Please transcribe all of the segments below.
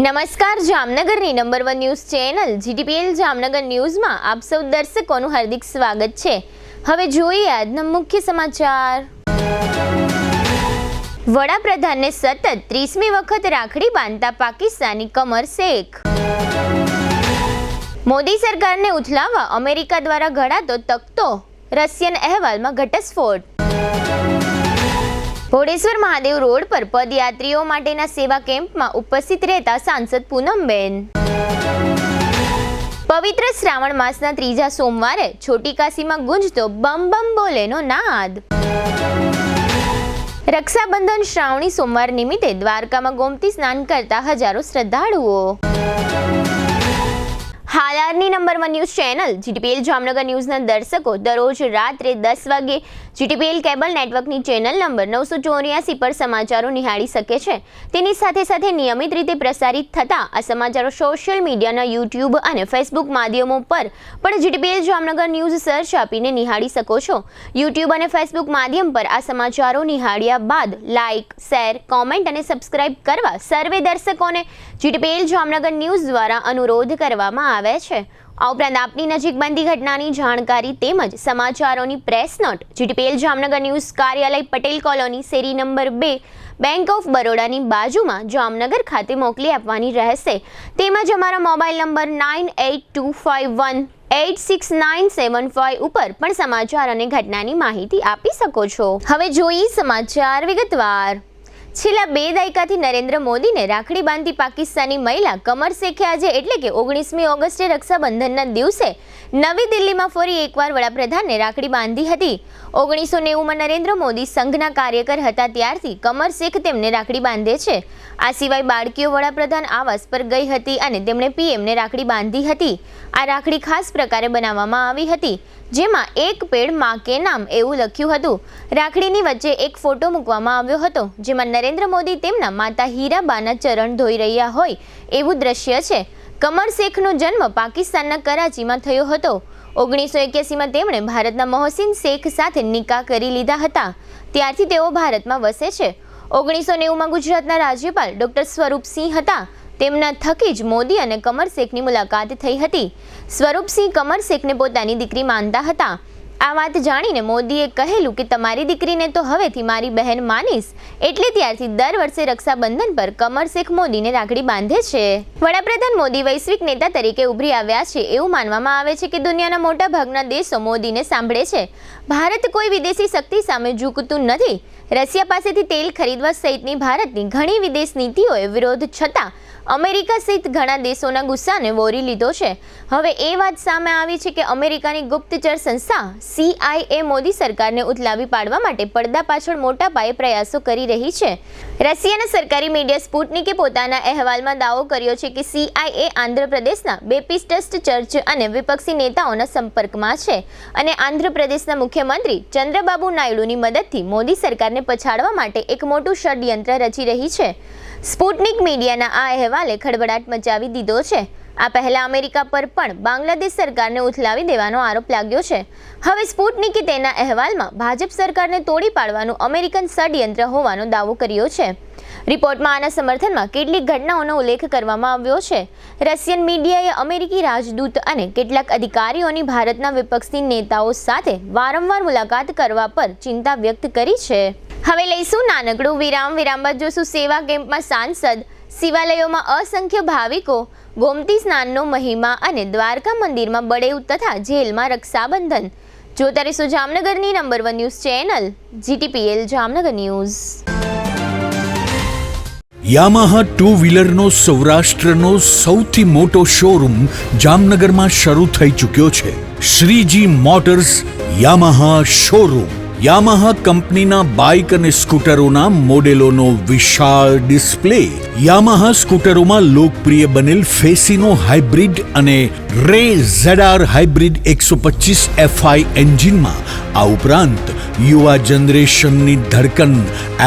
નમસ્કાર, જામનગરની number 1 news channel GTPL Jamnagar ન્યૂઝમાં આપ સૌ દર્શકોનું હાર્દિક સ્વાગત છે। હવે જોઈએ આજના મુખ્ય સમાચાર। વડાપ્રધાનને સતત 30મી વખત રાખડી બાંધતા પાકિસ્તાની કમર શેખ। મોદી સરકારને ઉથલાવવા અમેરિકા દ્વારા ઘડાતો તખતો, રશિયન અહેવાલમાં ઘટસ્ફોટ। ભોળેશ્વર મહાદેવ રોડ પર પદયાત્રીઓ માટેના સેવા કેમ્પમાં ઉપસ્થિત રહેતા સાંસદ પૂનમબેન। પવિત્ર શ્રાવણ માસના ત્રીજા સોમવારે છોટી કાશીમાં ગુંજતો બમ બમ બોલેનો નાદ। રક્ષાબંધન શ્રાવણી સોમવાર નિમિત્તે દ્વારકામાં ગોમતી સ્નાન કરતા હજારો શ્રદ્ધાળુઓ। હાલારની number 1 news channel GTPL Jamnagar ન્યૂઝના દર્શકો દરરોજ રાત્રે 10 વાગે GTPL કેબલ નેટવર્કની ચેનલ નંબર 984 પર સમાચારો નિહાળી શકે છે। તેની સાથે સાથે નિયમિત રીતે પ્રસારિત થતા આ સમાચારો સોશિયલ મીડિયાના YouTube અને Facebook માધ્યમો પર પણ GTPL જામનગર ન્યૂઝ સર્ચ આપીને નિહાળી શકો છો। YouTube અને Facebook માધ્યમ પર આ સમાચારો નિહાળ્યા બાદ લાઇક, શેર, કોમેન્ટ અને સબસ્ક્રાઇબ કરવા સર્વે દર્શકોને GTPL જામનગર ન્યૂઝ દ્વારા અનુરોધ કરવામાં આવે છે। આ ઉપરાંત આપની નજીક બનતી ઘટનાની જાણકારી તેમજ સમાચારોની press note GTPL Jamnagar news કાર્યાલય પટેલ કોલોની શેરી નંબર 2 બેંક ઓફ બરોડાની બાજુમાં જામનગર ખાતે મોકલી આપવાની રહેશે। તેમજ અમારા મોબાઈલ નંબર 9825186975 ઉપર પણ સમાચાર અને ઘટનાની માહિતી આપી શકો છો। હવે જોઈએ સમાચાર વિગતવાર। છેલ્લા 2 દાયકાથી નરેન્દ્ર મોદીને રાખડી બાંધતી પાકિસ્તાની મહિલા કમર શેખે આજે એટલે કે 19મી ઓગસ્ટે રક્ષાબંધનના દિવસે નવી દિલ્હીમાં ફરી એકવાર વડાપ્રધાનને રાખડી બાંધી હતી। 1990માં નરેન્દ્ર મોદી સંઘના કાર્યકર હતા ત્યારથી કમર શેખ તેમને રાખડી બાંધે છે। આ સિવાય બાળકીઓ વડાપ્રધાન આવાસ પર ગઈ હતી અને તેમણે પીએમને રાખડી બાંધી હતી। આ રાખડી ખાસ પ્રકારે બનાવવામાં આવી હતી જેમાં એક પેડ માં કે નામ એવું લખ્યું હતું। રાખડીની વચ્ચે એક ફોટો મૂકવામાં આવ્યો હતો જેમાં નરેન્દ્ર મોદી તેમના માતા હીરાબાના ચરણ ધોઈ રહ્યા હોય એવું દ્રશ્ય છે। કમર શેખનો જન્મ પાકિસ્તાનના કરાચીમાં થયો હતો। 1981માં તેમણે ભારતના મોહસિન શેખ સાથે નિકાહ કરી લીધા હતા। ત્યારથી તેઓ ભારતમાં વસે છે। 1990માં ગુજરાતના રાજ્યપાલ ડોક્ટર સ્વરૂપસિંહ હતા। તેમના થકી જ મોદી અને કમર શેખની મુલાકાત થઈ હતી। સ્વરૂપસિંહ કમર શેખને પોતાની દીકરી માનતા હતા। આ વાત જાણીને મોદીએ કહેલું કે તમારી દીકરીને તો હવેથી મારી બહેન માનીશ, એટલે ત્યારથી દર વર્ષે રક્ષાબંધન પર કમર શેખ મોદીને રાખડી બાંધે છે। વડાપ્રધાન મોદી વૈશ્વિક નેતા તરીકે ઉભરી આવ્યા છે એવું માનવામાં આવે છે કે દુનિયાના મોટા ભાગના દેશો મોદીને સાંભળે છે। ભારત કોઈ વિદેશી શક્તિ સામે ઝૂકતું નથી। રશિયા પાસેથી તેલ ખરીદવા સહિતની ભારતની ઘણી વિદેશ નીતિઓએ વિરોધ છતાં અમેરિકા સહિત ઘણા દેશોના ગુસ્સાને વોરી લીધો છે। હવે એ વાત સામે આવી છે કે અમેરિકાની ગુપ્તચર સંસ્થા CIA મોદી સરકારને ઉથલાવી પાડવા માટે પડદા પાછળ મોટા પાયે પ્રયાસો કરી રહી છે। રશિયાના સરકારી મીડિયા સ્પુટનિકે પોતાના અહેવાલમાં દાવો કર્યો છે કે CIA આંધ્રપ્રદેશના બેપ્ટિસ્ટ ચર્ચ અને વિપક્ષી નેતાઓના સંપર્કમાં છે અને આંધ્રપ્રદેશના મુખ્યમંત્રી ચંદ્રબાબુ નાયડુની મદદથી મોદી સરકારને પછાડવા માટે એક મોટું ષડયંત્ર રચી રહી છે। સ્પુટનિક મીડિયાના આ અહેવાલે ખળભળાટ મચાવી દીધો છે। આ પહેલા અમેરિકા પર પણ બાંગ્લાદેશ સરકારને ઉથલાવી દેવાનો આરોપ લાગ્યો છે। હવે સ્પુટનિકે તેના અહેવાલમાં ભાજપ સરકારને તોડી પાડવાનું અમેરિકન ષડયંત્ર હોવાનો દાવો કર્યો છે। રિપોર્ટમાં આના સમર્થનમાં કેટલીક ઘટનાઓનો ઉલ્લેખ કરવામાં આવ્યો છે। રશિયન મીડિયાએ અમેરિકી રાજદૂત અને કેટલાક અધિકારીઓની ભારતના વિપક્ષી નેતાઓ સાથે વારંવાર મુલાકાત કરવા પર ચિંતા વ્યક્ત કરી છે। હવે લઈશું નાનકડું વિરામ બાદ જોશું સેવા કેમ્પમાં સાંસદ, શિવાલયોમાં અસંખ્ય ભાવિકો, ગોમતી સ્નાનનો મહિમા અને દ્વારકા મંદિરમાં બળેવ તથા જેલમાં રક્ષાબંધન। જોતા રહેશો જામનગરની number 1 news channel GTPL Jamnagar news. Yamaha 2 વ્હીલરનો સૌરાષ્ટ્રનો સૌથી મોટો શોરૂમ જામનગરમાં શરૂ થઈ ચૂક્યો છે। Shriji motors Yamaha showroom. Yamaha કંપનીના બાઇક અને સ્કૂટરોના મોડેલોનો વિશાળ ડિસ્પ્લે। યામાહા સ્કૂટરોમાં લોકપ્રિય બનેલ ફેસિનો હાઇબ્રિડ અને રે ZR હાઇબ્રિડ 125 FI એન્જિનમાં, આ ઉપરાંત યુવા જનરેશનની ધડકન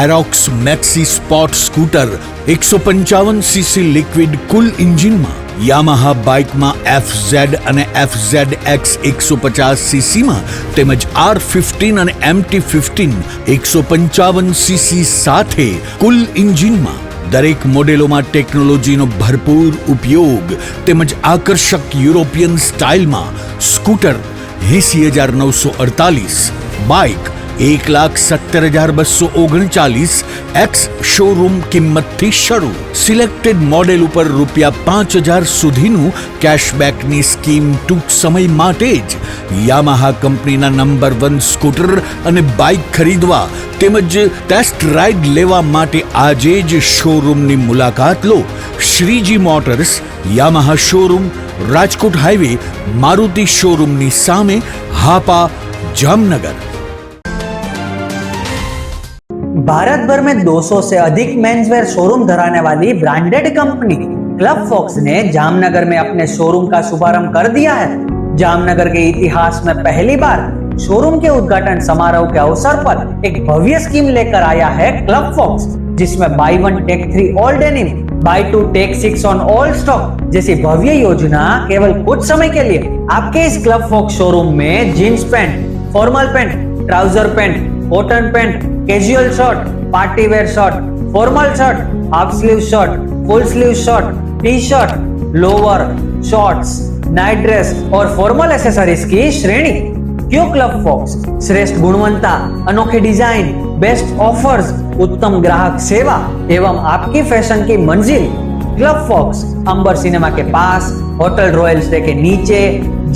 Aerox maxi sport scooter 155cc liquid cool એન્જિનમાં, યામાહા બાઇકમાં FZ અને FZX 150cc માં તેમજ R15 અને MT15 155cc સાથે કુલ એન્જિનમાં દરેક મોડેલોમાં ટેકનોલોજીનો ભરપૂર ઉપયોગ તેમજ આકર્ષક યુરોપિયન સ્ટાઇલમાં સ્કૂટર 80,948, બાઇક 1,17,239 એક્સ શોરૂમ કિંમતથી શરૂ. સિલેક્ટેડ મોડેલ ઉપર ₹5,000 સુધીનું કેશબેકની સ્કીમ ટૂંક સમય માટે જ. યામાહા કંપનીના નંબર 1 સ્કૂટર અને બાઇક ખરીદવા તેમજ ટેસ્ટ રાઇડ લેવા માટે આજે જ શોરૂમની મુલાકાત લો. Shreeji motors, Yamaha showroom, Rajkot highway, Maruti શોરૂમની સામે, હાપા, जामनगर. भारत भर में 200 से अधिक मेंसवेयर शोरूम धराने वाली ब्रांडेड कंपनी क्लब फॉक्स ने जामनगर में अपने शोरूम का शुभारंभ कर दिया है. जामनगर के इतिहास में पहली बार शोरूम के उद्घाटन समारोह के अवसर पर एक भव्य स्कीम लेकर आया है क्लब फॉक्स, जिसमें buy 1 take 3 all denim, buy 2 take 6 on all stock जैसी भव्य योजना केवल कुछ समय के लिए आपके इस क्लब फॉक्स शोरूम में jeans pant, formal pant, trouser pant, cotton pant, casual shirt, party wear shirt, formal shirt, half sleeve shirt, full sleeve shirt, T shirt, lower, shorts, night dress और फॉर्मल एसेसरीज की श्रेणी. क्यों club fox? श्रेष्ठ गुणवत्ता, अनोखे design, best offers, उत्तम ग्राहक सेवा एवं आपकी फैशन की मंजिल. क्लब फॉक्स अंबर सिनेमा के पास, होटल रॉयल स्टे के नीचे,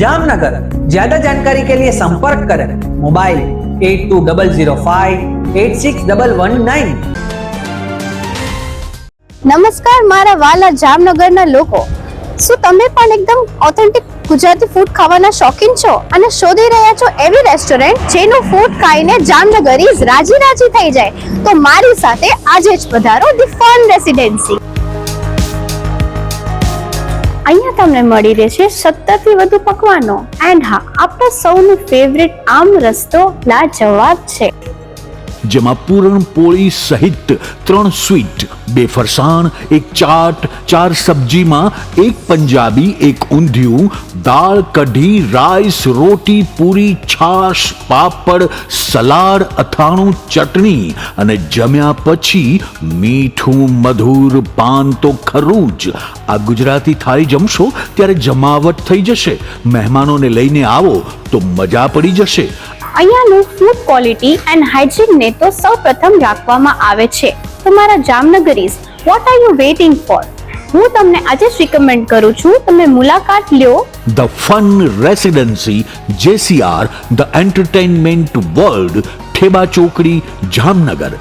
जामनगर. ज्यादा जानकारी के लिए संपर्क करें. मोबाइल 8200586119. નમસ્કાર મારા વાલા જામનગરના લોકો, શું તમે પણ એકદમ ઓથેન્ટિક ગુજરાતી ફૂડ ખાવાના શોખીન છો અને શોધી રહ્યા છો એવી રેસ્ટોરન્ટ જેનું ફૂડ ખાઈને જામનગરીઝ રાજી રાજી થઈ જાય? તો મારી સાથે આજે જ પધારો ધી ફન રેસિડેન્સી. અહીંયા તમને મળી રહેશે 70 થી વધુ પકવાનો એન્ડ હા, આપણા સૌનું ફેવરિટ આમ રસ્તો લાજવાબ છે, જેમાં પૂરણપોળી સહિત 3 સ્વીટ, 2 ફરસાણ, 1 ચાટ, 4 સબ્જીમાં 1 પંજાબી, 1 ઊંધિયું, દાળ, કઢી, રાઈસ, રોટી, પૂરી, છાશ, પાપડ, સલાડ, અથાણું, ચટણી અને જમ્યા પછી મીઠું મધુર પાન તો ખરું જ. આ ગુજરાતી થાળી જમશો ત્યારે જમાવટ થઈ જશે. મહેમાનોને લઈને આવો તો મજા પડી જશે. અહીંયાનું ફૂડ ક્વોલિટી એન્ડ હાઇજીન ને તો સૌપ્રથમ રાખવામાં આવે છે. તમારા જામનગરીઝ, what are you waiting for? હું તમને આજે જ રિકમેન્ડ કરું છું, તમે મુલાકાત લ્યો. The fun residency, JCR, the entertainment world, Theba ચોકડી, જામનગર.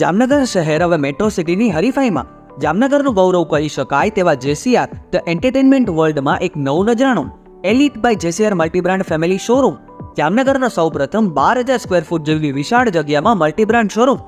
જામનગર શહેર હવે મેટ્રો સિટીની હરીફાઈમાં જામનગરનું ગૌરવ કરી શકાય તેવા JCR ધ એન્ટરટેનમેન્ટ વર્લ્ડમાં એક નવું નજરાણું Elite by JCR multibrand family showroom. જામનગરના સૌપ્રથમ 12,000 સ્ક્વેર ફૂટ જેવી વિશાળ જગ્યામાં મલ્ટીબ્રાન્ડ શોરૂમ.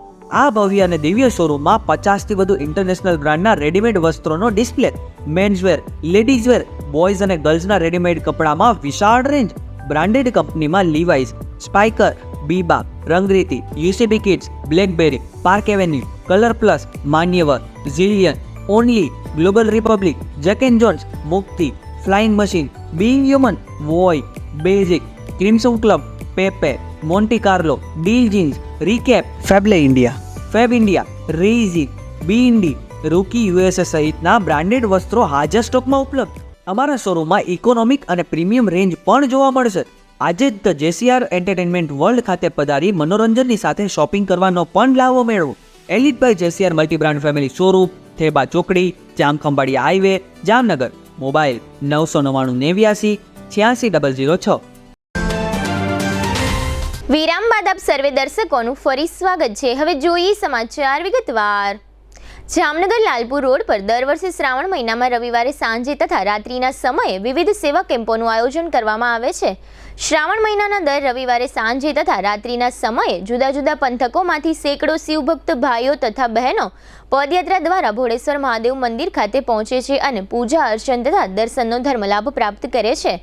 આ ભવ્ય અને દિવ્ય શોરૂમમાં 50 થી વધુ ઇન્ટરનેશનલ બ્રાન્ડના રેડીમેડ વસ્ત્રોનો ડિસ્પ્લે, મેન્સવેર, લેડીઝવેર, બોયઝ અને ગર્લ્સના રેડીમેડ કપડામાં વિશાળ રેન્જ. બ્રાન્ડેડ કંપનીમાં Levi's, Spykar, Biba, Rangriti, UCB kids, Blackberrys, Park Avenue, Colour Plus, Manyavar, ઝિલિયન, Only, Global Republic, Jack and Jones, Mukti, Flying Machine, Being Human, વોય, Basics, Crimson Club, Pepe, Monte Carlo, Deal Jeans, રીકેપ, Fab India, રેઝી, બી ઇન્ડી, Rookie USA સહિતના branded વસ્ત્રો હાજર સ્ટોકમાં ઉપલબ્ધ. અમારા શોરૂમમાં ઇકોનોમિક અને પ્રીમિયમ રેન્જ પણ જોવા મળશે. આજે જ ધ JCR એન્ટરટેનમેન્ટ વર્લ્ડ ખાતે પધારી મનોરંજનની સાથે શોપિંગ કરવાનો પણ લાવો મેળવો. Elite by JCR multibrand family showroom, Theba ચોકડી, જામખંભાળિયા હાઈવે, જામનગર. મોબાઈલ 999 86 વિરામ બાદ આપ સર્વે દર્શકોનું ફરી સ્વાગત છે. હવે જોઈએ સમાચાર વિગતવાર. જામનગર લાલપુર રોડ પર દર વર્ષે શ્રાવણ મહિનામાં રવિવારે સાંજે તથા રાત્રિના સમયે વિવિધ સેવા કેમ્પોનું આયોજન કરવામાં આવે છે. શ્રાવણ મહિનાના દર રવિવારે સાંજે તથા રાત્રિના સમયે જુદા જુદા પંથકોમાંથી સેંકડો શિવભક્ત ભાઈઓ તથા બહેનો પદયાત્રા દ્વારા ભોળેશ્વર મહાદેવ મંદિર ખાતે પહોંચે છે અને પૂજા અર્ચન તથા દર્શનનો ધર્મલાભ પ્રાપ્ત કરે છે.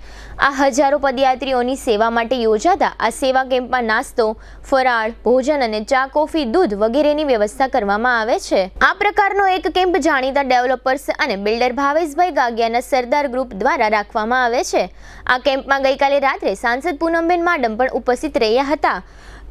આ હજારો પદયાત્રીઓની સેવા માટે યોજાતા આ સેવા કેમ્પમાં નાસ્તો, ફરાળ, ભોજન અને ચા, કોફી, દૂધ વગેરેની વ્યવસ્થા કરવામાં આવે છે. આ પ્રકારનો એક કેમ્પ જાણીતા ડેવલપર્સ અને બિલ્ડર ભાવેશભાઈ ગાગિયાના સરદાર ગ્રુપ દ્વારા રાખવામાં આવે છે. આ કેમ્પમાં ગઈકાલે રાત્રે સાંસદ પૂનમબેન માડમ પણ ઉપસ્થિત રહ્યા હતા.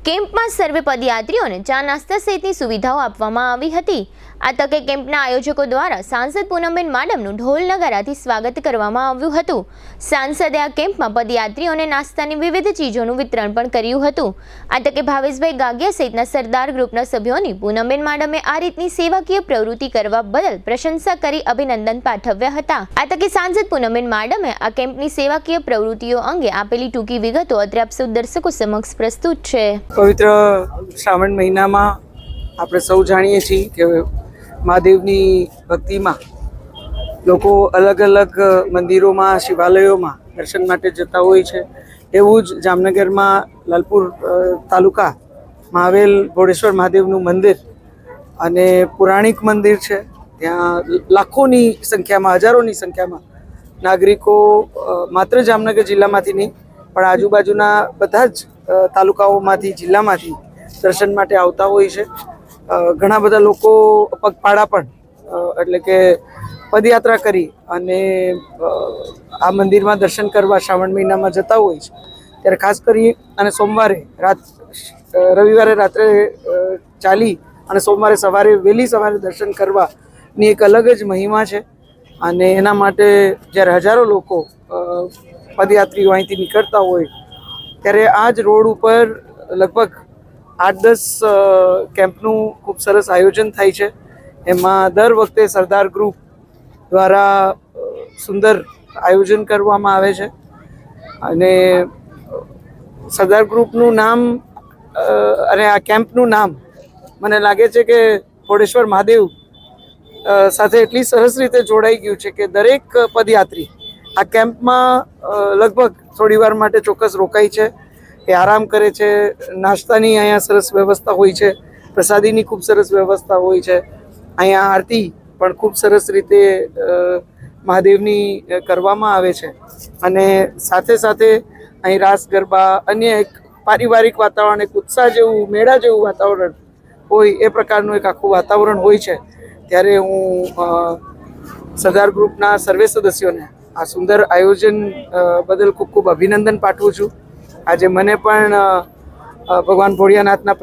કેમ્પમાં સર્વે પદયાત્રીઓને ચા નાસ્તા સહિતની સુવિધાઓ આપવામાં આવી હતી. આ તકે કેમ્પના આયોજકો દ્વારા સાંસદ પૂનમબેન માડમનું ઢોલ નગારાથી સ્વાગત કરવામાં આવ્યું હતું. સાંસદે આ કેમ્પમાં પદયાત્રીઓને નાસ્તાની વિવિધ ચીજોનું વિતરણ પણ કર્યું હતું. આ તકે ભાવેશભાઈ ગાગિયા સહિતના સરદાર ગ્રુપના સભ્યોની પૂનમબેન માડમે આ રીતની સેવાકીય પ્રવૃત્તિ કરવા બદલ પ્રશંસા કરી અભિનંદન પાઠવ્યા હતા. આ તકે સાંસદ પૂનમબેન માડમે આ કેમ્પની સેવાકીય પ્રવૃત્તિઓ અંગે આપેલી ટૂંકી વિગતો અત્રે આપ સૌ દર્શકો સમક્ષ પ્રસ્તુત છે. પવિત્ર શ્રાવણ મહિનામાં આપણે સૌ જાણીએ છીએ કે મહાદેવની ભક્તિમાં લોકો અલગ અલગ મંદિરોમાં, શિવાલયોમાં દર્શન માટે જતા હોય છે. એવું જ જામનગરમાં લાલપુર તાલુકામાં આવેલ ભોળેશ્વર મહાદેવનું મંદિર અને પૌરાણિક મંદિર છે. ત્યાં લાખોની સંખ્યામાં, હજારોની સંખ્યામાં નાગરિકો માત્ર જામનગર જિલ્લામાંથી નહીં પણ આજુબાજુના બધા જ તાલુકાઓમાંથી, જિલ્લામાંથી દર્શન માટે આવતા હોય છે. ઘણા બધા લોકો પગપાળા પણ એટલે કે પદયાત્રા કરી અને આ મંદિરમાં દર્શન કરવા શ્રાવણ મહિનામાં જતા હોય છે. ત્યારે ખાસ કરી અને રવિવારે રાત્રે ચાલી અને સોમવારે સવારે વહેલી સવારે દર્શન કરવાની એક અલગ જ મહિમા છે. અને એના માટે જ્યારે હજારો લોકો પદયાત્રીઓ અહીંથી નીકળતા હોય ત્યારે આ જ રોડ ઉપર લગભગ 8-10 કેમ્પનું ખૂબ સરસ આયોજન થાય છે. એમાં દર વખતે સરદાર ગ્રુપ દ્વારા સુંદર આયોજન કરવામાં આવે છે. અને સરદાર ગ્રુપનું નામ અને આ કેમ્પનું નામ મને લાગે છે કે ભોળેશ્વર મહાદેવ સાથે એટલી સરસ રીતે જોડાઈ ગયું છે કે દરેક પદયાત્રી આ કેમ્પમાં લગભગ થોડી વાર માટે ચોક્કસ રોકાય છે. એ આરામ કરે છે. નાસ્તાની અહીંયા સરસ વ્યવસ્થા હોય છે. પ્રસાદીની ખૂબ સરસ વ્યવસ્થા હોય છે. અહીંયા આરતી પણ ખૂબ સરસ રીતે મહાદેવની કરવામાં આવે છે. અને સાથે સાથે અહીં રાસ ગરબા, અન્ય એક પારિવારિક વાતાવરણ, એક ઉત્સાહ જેવું, મેળા જેવું વાતાવરણ હોય એ પ્રકારનું એક આખું વાતાવરણ હોય છે. ત્યારે હું સરદાર ગ્રુપના સર્વે સદસ્યોને આ સુંદર આયોજન બદલ ખૂબ ખૂબ અભિનંદન પાઠવું છું. આજે મને પણ ભગવાન ભોળિયાનાથના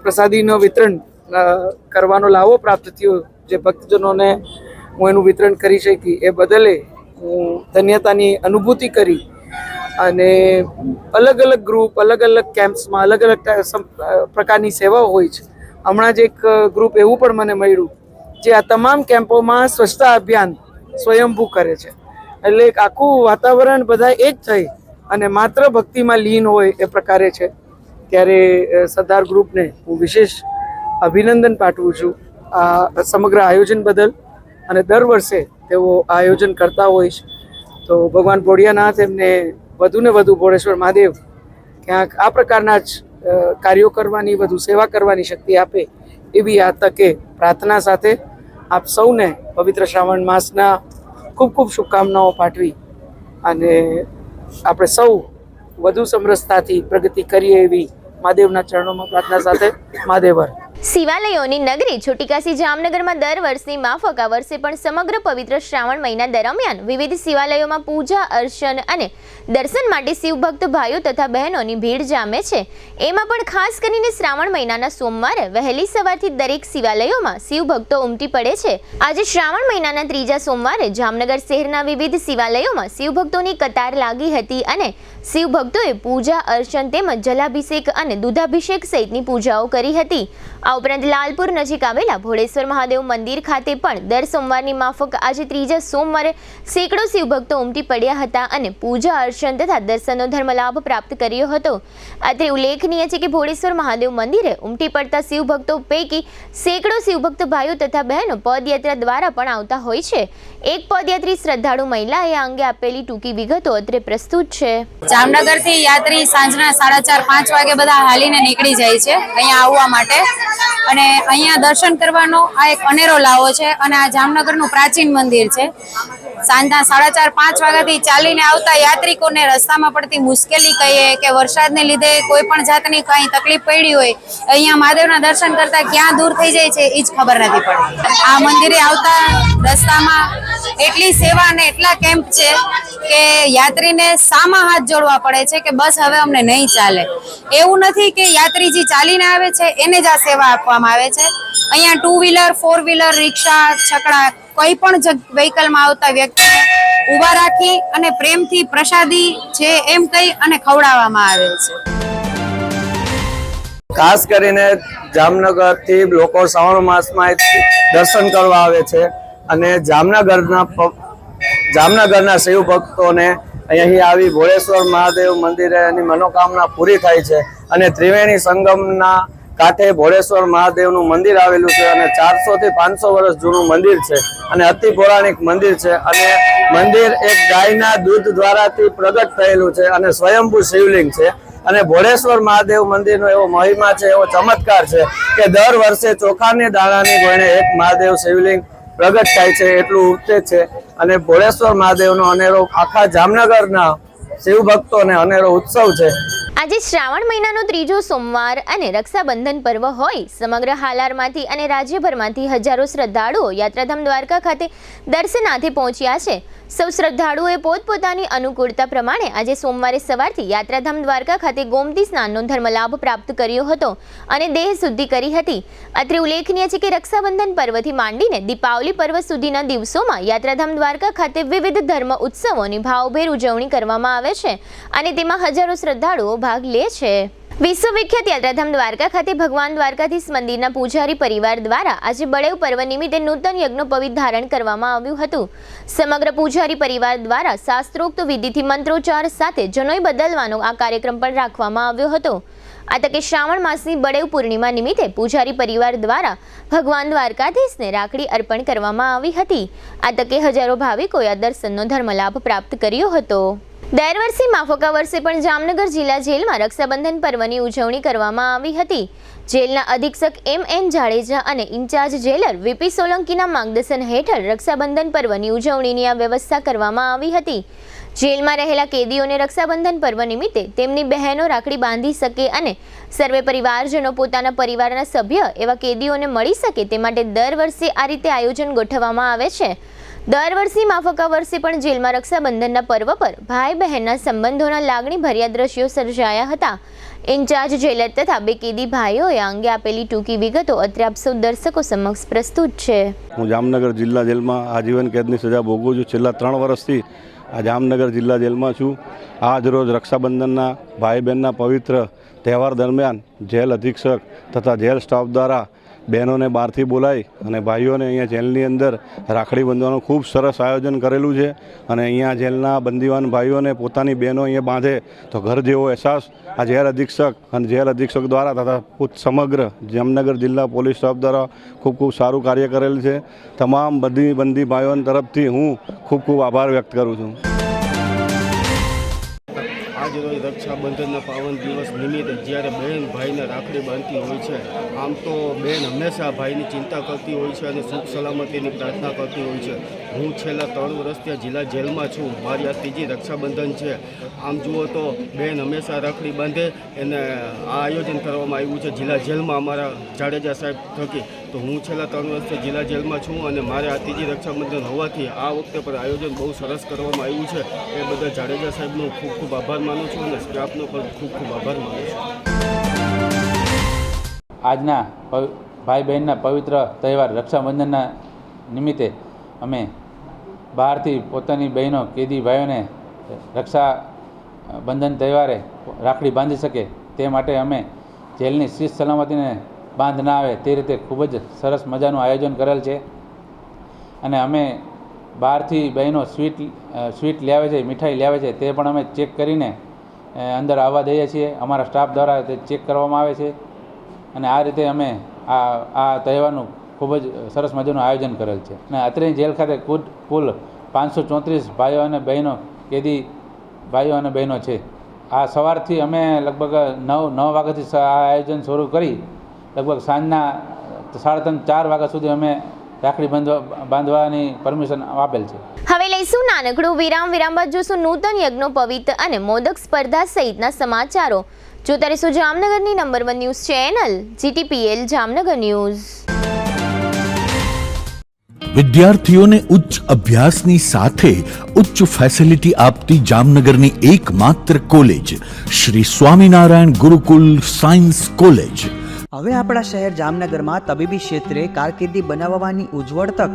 પ્રસાદીનો વિતરણ કરવાનો લાવો પ્રાપ્ત થયો. જે ભક્તજનોને હું એનું વિતરણ કરી શકી એ બદલે હું ધન્યતાની અનુભૂતિ કરી. અને અલગ અલગ ગ્રુપ, અલગ અલગ કેમ્પ્સમાં અલગ અલગ પ્રકારની સેવાઓ હોય છે. હમણાં જ એક ગ્રુપ એવું પણ મને મળ્યું જે આ તમામ કેમ્પોમાં સ્વચ્છતા અભિયાન સ્વયંભૂ કરે છે. એટલે એક આખું વાતાવરણ બધા એક થઈ અને માત્ર ભક્તિમાં લીન હોય એ પ્રકારે છે. ત્યારે સરદાર ગ્રુપને હું વિશેષ અભિનંદન પાઠવું છું આ સમગ્ર આયોજન બદલ. અને દર વર્ષે તેઓ આયોજન કરતા હોય છે. તો ભગવાન ભોળિયાનાથ એમને વધુને વધુ, ભોળેશ્વર મહાદેવ ક્યાંક આ પ્રકારના જ કાર્યો કરવાની, વધુ સેવા કરવાની શક્તિ આપે એવી આ તકે પ્રાર્થના સાથે આપ સૌને પવિત્ર શ્રાવણ માસના ખૂબ ખૂબ શુભકામનાઓ પાઠવી અને આપણે સૌ વધુ સમરસતાથી પ્રગતિ કરીએ એવી મહાદેવના ચરણોમાં પ્રાર્થના સાથે. મહાદેવર. શિવાલયોની નગરી છોટીકાસી જામનગરમાં દર વર્ષની માફક આ વર્ષે પણ સમગ્ર પવિત્ર શ્રાવણ મહિના દરમિયાન વિવિધ શિવાલયોમાં પૂજા અર્ચન અને દર્શન માટે શિવભક્ત ભાઈઓ તથા બહેનોની ભીડ જામે છે. એમાં પણ ખાસ કરીને શ્રાવણ મહિનાના સોમવારે વહેલી સવારથી દરેક શિવાલયોમાં શિવભક્તો ઉમટી પડે છે. આજે શ્રાવણ મહિનાના ત્રીજા સોમવારે જામનગર શહેરના વિવિધ શિવાલયોમાં શિવભક્તોની કતાર લાગી હતી અને શિવભક્તોએ પૂજા અર્ચન તેમજ જલાભિષેક અને દૂધાભિષેક સહિતની પૂજાઓ કરી હતી. આ ઉપરાંત લાલપુર નજીક આવેલા ભોળેશ્વર મહાદેવ મંદિર ખાતે પણ દર સોમવારની માફક આજે ત્રીજા સોમવારે સેંકડો શિવભક્તો ઉમટી પડ્યા હતા અને પૂજા અર્ચન તથા દર્શનનો ધર્મલાભ પ્રાપ્ત કર્યો હતો. અત્રે ઉલ્લેખનીય છે કે ભોળેશ્વર મહાદેવ મંદિરે ઉમટી પડતા શિવભક્તો પૈકી સેંકડો શિવભક્ત ભાઈઓ તથા બહેનો પદયાત્રા દ્વારા પણ આવતા હોય છે. એક પદયાત્રી શ્રદ્ધાળુ મહિલાએ આ અંગે આપેલી ટૂંકી વિગતો અત્રે પ્રસ્તુત છે. જામનગરથી યાત્રી સાંજના 4:30-5 વાગે બધા હાલીને નીકળી જાય છે અહીંયા આવવા માટે. અને અહીંયા દર્શન કરવાનો આ એક અનેરો લાવો છે. અને આ જામનગરનું પ્રાચીન મંદિર છે. સાંજના 4:30-5 વાગ્યાથી ચાલીને આવતા યાત્રિકોને રસ્તામાં પડતી મુશ્કેલી કહીએ કે વરસાદને લીધે કોઈ પણ જાતની કંઈ તકલીફ પડી હોય, અહીંયા મહાદેવના દર્શન કરતા ક્યાં દૂર થઈ જાય છે એ જ ખબર નથી પડતી. આ મંદિરે આવતા રસ્તામાં એટલી સેવા અને એટલા કેમ્પ છે કે યાત્રીને સામા હાથ જોડવા પડે છે કે બસ હવે અમને નહીં ચાલે. એવું નથી કે યાત્રી જે ચાલીને આવે છે એને જ આ સેવા આપવામાં આવે છે. અહીંયા 2 વ્હીલર 4 વ્હીલર રિક્ષા છકડા કોઈ પણ વ્હીકલમાં આવતા વ્યક્તિને ઊભા રાખી અને પ્રેમથી પ્રસાદી છે એમ કહી અને ખવડાવવામાં આવે છે. ખાસ કરીને જામનગરથી લોકો શ્રાવણ માસમાં દર્શન કરવા આવે છે અને જામનગરના શિવ ભક્તોને અહીં આવી ભોળેશ્વર મહાદેવ મંદિરે એની મનોકામના પૂરી થાય છે. અને ત્રિવેણી સંગમના કાંઠે ભોળેશ્વર મહાદેવનું મંદિર આવેલું છે અને 400 થી 500 વર્ષ જૂનું મંદિર છે અને અતિ પૌરાણિક મંદિર છે. અને મંદિર એક ગાયના દૂધ દ્વારાથી પ્રગટ થયેલું છે અને સ્વયંભૂ શિવલિંગ છે. અને ભોળેશ્વર મહાદેવ મંદિરનો એવો મહિમા છે, એવો ચમત્કાર છે કે દર વર્ષે ચોખાની દાણાની ગોળે એક મહાદેવ શિવલિંગ પ્રગટ થાય છે, એટલું ઉગતે છે. અને ભોળેશ્વર મહાદેવનો અનેરો આખા જામનગરના શિવ ભક્તોને અનેરો ઉત્સવ છે. આજે શ્રાવણ મહિનાનો 3જો સોમવાર અને રક્ષાબંધન પર્વ હોય સમગ્ર હાલારમાંથી અને રાજ્યભરમાંથી હજારો શ્રદ્ધાળુઓ યાત્રાધામ દ્વારકા ખાતે દર્શનાર્થે પહોંચ્યા છે. સૌ શ્રદ્ધાળુઓએ પોતપોતાની અનુકૂળતા પ્રમાણે આજે સોમવારે સવારથી યાત્રાધામ દ્વારકા ખાતે ગોમતી સ્નાનનો ધર્મલાભ પ્રાપ્ત કર્યો હતો અને દેહ શુદ્ધિ કરી હતી. અત્રે ઉલ્લેખનીય છે કે રક્ષાબંધન પર્વથી માંડીને દીપાવલી પર્વ સુધીના દિવસોમાં યાત્રાધામ દ્વારકા ખાતે વિવિધ ધર્મ ઉત્સવોની ભાવભેર ઉજવણી કરવામાં આવે છે અને તેમાં હજારો શ્રદ્ધાળુઓ ભાગ લે છે. વિશ્વવિખ્યાત યાત્રાધામ દ્વારકા ખાતે ભગવાન દ્વારકાધીશ મંદિરના પૂજારી પરિવાર દ્વારા આજે બળેવ પર્વ નિમિત્તે નૂતન યજ્ઞોપવિત ધારણ કરવામાં આવ્યું હતું. સમગ્ર પૂજારી પરિવાર દ્વારા શાસ્ત્રોક્ત વિધિથી મંત્રોચ્ચાર સાથે જનોઈ બદલવાનો આ કાર્યક્રમ પણ રાખવામાં આવ્યો હતો. આ તકે શ્રાવણ માસની બળેવ પૂર્ણિમા નિમિત્તે પૂજારી પરિવાર દ્વારા ભગવાન દ્વારકાધીશને રાખડી અર્પણ કરવામાં આવી હતી. આ તકે હજારો ભાવિકોએ આ દર્શનનો ધર્મલાભ પ્રાપ્ત કર્યો હતો. દર વર્ષે માફકા વર્ષે પણ જામનગર જિલ્લા જેલમાં રક્ષાબંધન પર્વની ઉજવણી કરવામાં આવી હતી. જેલના અધિક્ષક M.N. જાડેજા અને ઇન્ચાર્જ જેલર વીપી સોલંકીના માર્ગદર્શન હેઠળ રક્ષાબંધન પર્વની ઉજવણીની આ વ્યવસ્થા કરવામાં આવી હતી. જેલમાં રહેલા કેદીઓને રક્ષાબંધન પર્વ નિમિત્તે તેમની બહેનો રાખડી બાંધી શકે અને સર્વે પરિવારજનો પોતાના પરિવારના સભ્ય એવા કેદીઓને મળી શકે તે માટે દર વર્ષે આ રીતે આયોજન ગોઠવવામાં આવે છે. દર વર્ષની માફકા વર્ષે પણ જેલમાં રક્ષાબંધનના પર્વ પર ભાઈ બહેનના સંબંધોના લાગણીભર્યા દ્રશ્યો સર્જાયા હતા. ઇન્ચાર્જ જેલર તથા 2 કેદી ભાઈઓએ આ અંગે આપેલી ટૂંકી વિગતો અત્રે આપ સૌ દર્શકો સમક્ષ પ્રસ્તુત છે. હું જામનગર જિલ્લા જેલમાં આજીવન કેદની સજા ભોગવું છું. છેલ્લા 3 વર્ષથી આ જામનગર જિલ્લા જેલમાં છું. આજ રોજ રક્ષાબંધનના ભાઈ બહેનના પવિત્ર તહેવાર દરમિયાન જેલ અધિક્ષક તથા જેલ સ્ટાફ દ્વારા બહેનોને બહારથી બોલાવી અને ભાઈઓને અહીંયા જેલની અંદર રાખડી બાંધવાનું ખૂબ સરસ આયોજન કરેલું છે. અને અહીંયા જેલના બંદીવાન ભાઈઓને પોતાની બહેનો અહીંયા બાંધે તો ઘર જેવો અહેસાસ આ જેલ અધિક્ષક અને જેલ અધિક્ષક દ્વારા તથા સમગ્ર જામનગર જિલ્લા પોલીસ સ્ટાફ દ્વારા ખૂબ સારું કાર્ય કરેલ છે. તમામ બંદી ભાઈઓ તરફથી હું ખૂબ આભાર વ્યક્ત કરું છું. આજરોજ રક્ષાબંધનના પાવન દિવસ નિમિત્તે જ્યારે બહેન ભાઈને રાખડી બાંધતી હોય છે, આમ તો બહેન હંમેશા ભાઈની ચિંતા કરતી હોય છે અને સુખ સલામતીની પ્રાર્થના કરતી હોય છે. હું છેલ્લા 3 વર્ષથી જિલ્લા જેલમાં છું. મારી આ 3જી રક્ષાબંધન છે. આમ જુઓ તો બહેન હંમેશા રાખડી બાંધે એને આ આયોજન કરવામાં આવ્યું છે જિલ્લા જેલમાં અમારા જાડેજા સાહેબ થકી. તો હું છેલ્લા 3 વર્ષથી જિલ્લા જેલમાં છું અને મારે આ 3જી રક્ષાબંધન હોવાથી આ વખતે પણ આયોજન બહુ સરસ કરવામાં આવ્યું છે. એ બધા જાડેજા સાહેબનો ખૂબ આભાર માનું છું અને સ્ટાફનો પણ ખૂબ આભાર માનું છું. આજના ભાઈ બહેનના પવિત્ર તહેવાર રક્ષાબંધનના નિમિત્તે અમે બહારથી પોતાની બહેનો કેદી ભાઈઓને રક્ષાબંધન તહેવારે રાખડી બાંધી શકે તે માટે અમે જેલની શિસ્ત સલામતીને બાંધ ના આવે તે રીતે ખૂબ જ સરસ મજાનું આયોજન કરેલ છે. અને અમે બહારથી બહેનો સ્વીટ લાવે છે, મીઠાઈ લાવે છે, તે પણ અમે ચેક કરીને અંદર આવવા દઈએ છીએ. અમારા સ્ટાફ દ્વારા તે ચેક કરવામાં આવે છે અને આ રીતે અમે આ તહેવારનું ખૂબ જ સરસ મજાનું આયોજન કરેલ છે. અને અત્રેની જેલ ખાતે કુલ 534 ભાઈઓ અને બહેનો કેદી ભાઈઓ અને બહેનો છે. આ સવારથી અમે લગભગ 9 વાગ્યાથી આ આયોજન શરૂ કરી લગભગ સાંજના 3:30-4 વાગ્યા સુધી અમે રાખડી બાંધવાની પરમિશન આપેલ છે. હવે લઈશું નાનકડું વિરામ બાદ જોશું નૂતન યજ્ઞોપવિત અને મોદક સ્પર્ધા સહિતના સમાચારો. જોતા રહેશો જામનગરની number 1 news channel GTPL Jamnagar news. વિદ્યાર્થીઓને ઉચ્ચ અભ્યાસની સાથે ઉચ્ચ ફેસિલિટી આપતી જામનગરની એકમાત્ર college Shri Swaminarayan Gurukul science college. હવે આપણા શહેર જામનગરમાં તબીબી ક્ષેત્રે કારકિર્દી બનાવવાની ઉજ્જવળ તક.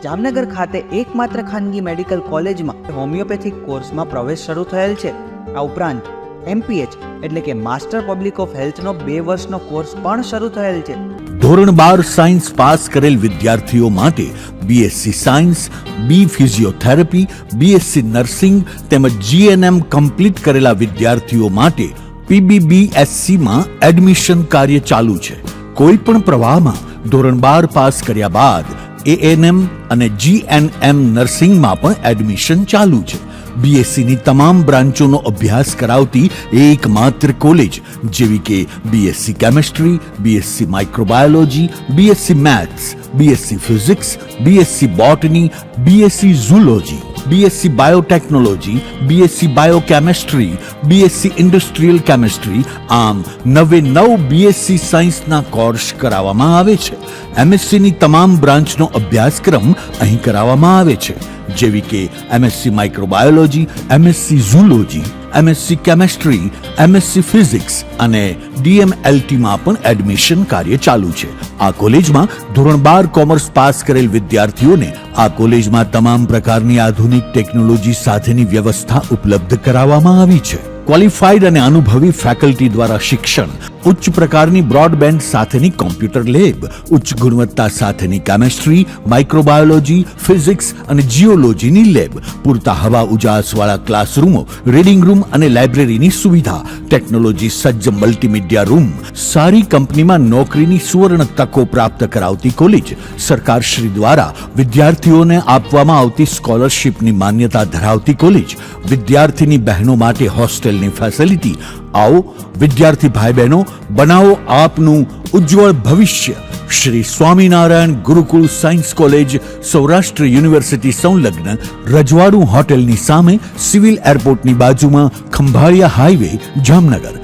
જામનગર ખાતે એકમાત્ર ખાનગી મેડિકલ કોલેજમાં હોમિયોપેથિક કોર્સમાં પ્રવેશ શરૂ થયેલ છે. આ ઉપરાંત MPH એટલે કે માસ્ટર પબ્લિક ઓફ હેલ્થનો 2 વર્ષનો કોર્સ પણ શરૂ થયેલ છે. ધોરણ 12 સાયન્સ પાસ કરેલ વિદ્યાર્થીઓ માટે BSc સાયન્સ, બી ફિઝિયોથેરાપી, BSc નર્સિંગ તેમજ GNM કમ્પ્લીટ કરેલા વિદ્યાર્થીઓ માટે PBBSc માં એડમિશન કાર્ય ચાલુ છે. કોઈ પણ પ્રવાહમાં ધોરણ 12 પાસ કર્યા બાદ ANM અને GNM નર્સિંગમાં પણ એડમિશન ચાલુ છે. BSc ની તમામ બ્રાન્ચોનો અભ્યાસ કરાવતી એકમાત્ર કોલેજ જેવી કે BSc chemistry, BSc microbiology, BSc maths, BSc physics, BSc બોટની, BSc zoology, BSc biotechnology, BSc બાયોકેમેસ્ટ્રી, BSc industrial chemistry, આમ 9 BSc સાયન્સના કોર્સ કરાવવામાં આવે છે. MSc ની તમામ બ્રાન્ચનો અભ્યાસક્રમ અહીં કરાવવામાં આવે છે જેવી કે MSc microbiology, MSc zoology, MSc chemistry, MSc physics અને DMLT માં પણ એડમિશન કાર્ય ચાલુ છે. આ કોલેજમાં ધોરણ 12 કોમર્સ પાસ કરેલ વિદ્યાર્થીઓને આ કોલેજમાં તમામ પ્રકારની આધુનિક ટેકનોલોજી સાથેની વ્યવસ્થા ઉપલબ્ધ કરાવવામાં આવી છે. ક્વોલિફાઈડ અને અનુભવી ફેકલ્ટી દ્વારા શિક્ષણ, ઉચ્ચ પ્રકારની બ્રોડબેન્ડ સાથેની કોમ્પ્યુટર લેબ, ઉચ્ચ ગુણવત્તા સાથેની કેમેસ્ટ્રી, માઇક્રોબાયોલોજી, ફિઝિક્સ અને જીઓલોજીની લેબ, પૂરતા હવા ઉજાસવાળા ક્લાસરૂમો, રીડિંગ રૂમ અને લાઇબ્રેરીની સુવિધા, ટેકનોલોજી સજ્જ મલ્ટીમીડિયા રૂમ, સારી કંપનીમાં નોકરીની સુવર્ણ તકો પ્રાપ્ત કરાવતી કોલેજ, સરકારશ્રી દ્વારા વિદ્યાર્થીઓને આપવામાં આવતી સ્કોલરશિપની માન્યતા ધરાવતી કોલેજ, વિદ્યાર્થીની બહેનો માટે હોસ્ટેલની ફેસિલિટી. આવો વિદ્યાર્થી ભાઈ બહેનો, બનાવો આપનું ઉજ્જવળ ભવિષ્ય. Shri Swaminarayan Gurukul science college, Saurashtra university સંલગ્ન, રજવાડું હોટેલની સામે, સિવિલ એરપોર્ટની બાજુમાં, ખંભાળિયા હાઈવે, જામનગર.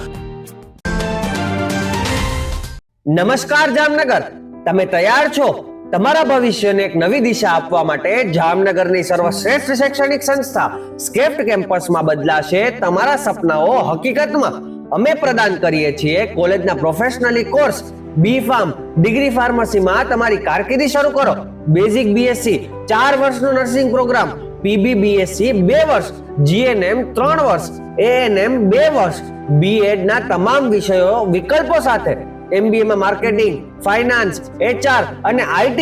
નમસ્કાર જામનગર, તમે તૈયાર છો તમારા ભવિષ્યને એક નવી દિશા આપવા માટે? જામનગરની સર્વશ્રેષ્ઠ શૈક્ષણિક સંસ્થા સ્કેફ્ટ કેમ્પસમાં બદલાશે તમારા સપનાઓ હકીકતમાં. અમે પ્રદાન કરીએ છીએ કોલેજના પ્રોફેશનલી કોર્સ B.Pharm, ડિગ્રી ફાર્મસીમાં તમારી કારકિર્દી શરૂ કરો. બેઝિક BSc 4 વર્ષનો નર્સિંગ પ્રોગ્રામ, PBBSc 2 વર્ષ, GNM 3 વર્ષ, ANM 2 વર્ષ, B.Ed ના તમામ વિષયો વિકલ્પો સાથે, MBA માં માર્કેટિંગ, ફાઇનાન્સ, HR અને IT,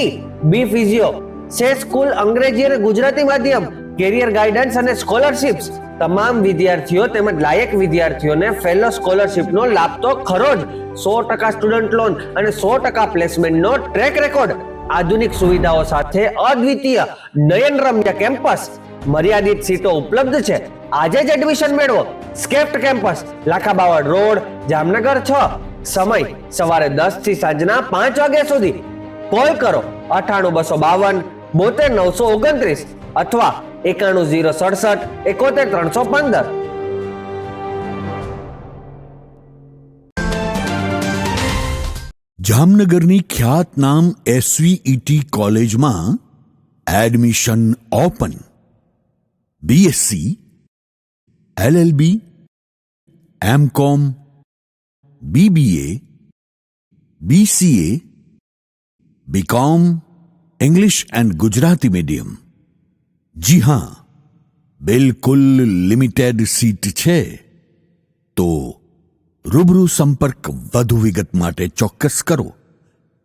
બી ફિઝિયો, સે સ્કૂલ અંગ્રેજી અને ગુજરાતી માધ્યમ, કેરિયર ગાઈડન્સ અને સ્કોલરશિપ્સ. તમામ વિદ્યાર્થીઓ તેમજ લાયક વિદ્યાર્થીઓને ફેલો સ્કોલરશિપનો લાભ તો ખરો જ. 100% સ્ટુડન્ટ લોન અને 100% પ્લેસમેન્ટનો ટ્રેક રેકોર્ડ. આધુનિક સુવિધાઓ સાથે અદ્વિતીય નયનરમ્ય કેમ્પસ. મર્યાદિત સીટો ઉપલબ્ધ છે. આજે જ એડમિશન મેળવો. સ્કેફ્ટ કેમ્પસ, લાખાબાવડ રોડ, જામનગર 6. સમય સવારે 10 થી સાંજના 5 વાગ્યા સુધી. કોલ કરો 98 252 72 929 અથવા 91 067 71 315. જામનગરની ખ્યાતનામ SVET કોલેજમાં admission open. BSc, LLB, MCom, BBA, BCA, BCom, English and Gujarati medium. जी हाँ, बिल्कुल लिमिटेड सीट છે. તો રૂબરૂ સંપર્ક વધુ વિગત માટે ચોક્કસ કરો.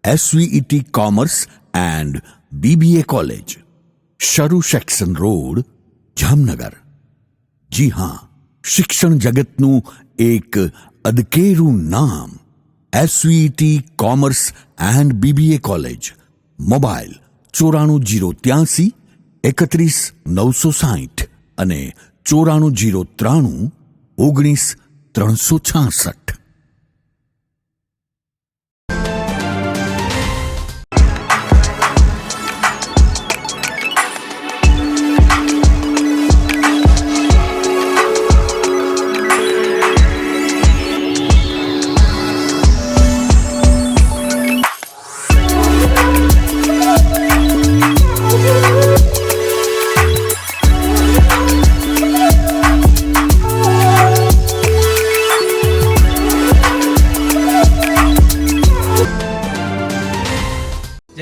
SVET commerce and BBA college, શરૂ સેક્શન રોડ, જામનગર. જી હા, શિક્ષણ જગતનું એક અદકેરું નામ SVET commerce and BBA college. Mobile 94 083 31 960 અને 94 093 19 366.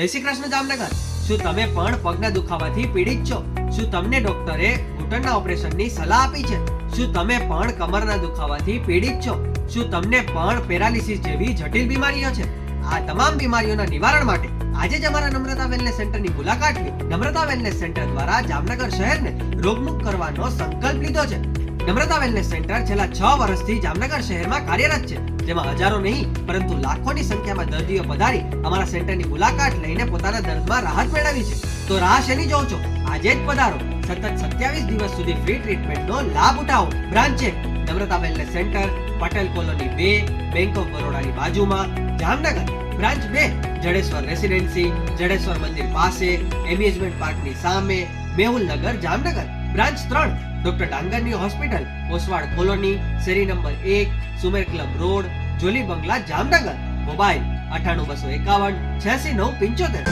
જય શ્રી કૃષ્ણ જામનગર. શું તમે પણ પગના દુખાવાથી પીડિત છો? શું તમને ડોક્ટરે ઘૂંટણના ઓપરેશનની સલાહ આપી છે? શું તમે પણ કમરના દુખાવાથી પીડિત છો? શું તમને પણ પેરાલિસિસ જેવી જટિલ બીમારીઓ છે? આ તમામ બીમારીઓના નિવારણ માટે આજે જ અમારા નમ્રતા વેલનેસ સેન્ટરની મુલાકાત લો. નમ્રતા વેલનેસ સેન્ટર દ્વારા જામનગર શહેરને રોગમુક્ત કરવાનો સંકલ્પ લીધો છે. નમ્રતા વેલનેસ સેન્ટર છેલ્લા 6 વર્ષથી જામનગર શહેરમાં કાર્યરત છે, જેમાં હજારો નહીં પરંતુ લાખોની સંખ્યામાં દર્દીઓ પધારી અમારા સેન્ટરની મુલાકાત લઈને પોતાના દર્દમાં રાહત મેળવી છે. તો રાહ શેની જોવો છો? આજે જ પધારો. સતત 27 દિવસ સુધી ફ્રી ટ્રીટમેન્ટનો લાભ ઉઠાવો. Branch 1 Namrata wellness centre, Patel colony 2, bank of બરોડાની બાજુમાં, જામનગર. બ્રાન્ચ 2 જડેશ્વર રેસિડેન્સી, જડેશ્વર મંદિર પાસે, એમ્યુઝમેન્ટ પાર્કની સામે, મેહુલનગર, જામનગર. બ્રાન્ચ 3 ડોક્ટર ડાંગરની હોસ્પિટલ, ઓસવાડ કોલોની, શેરી number 1, Sumer club road, Jolly બંગલા, જામનગર. મોબાઈલ 98 251 86 975.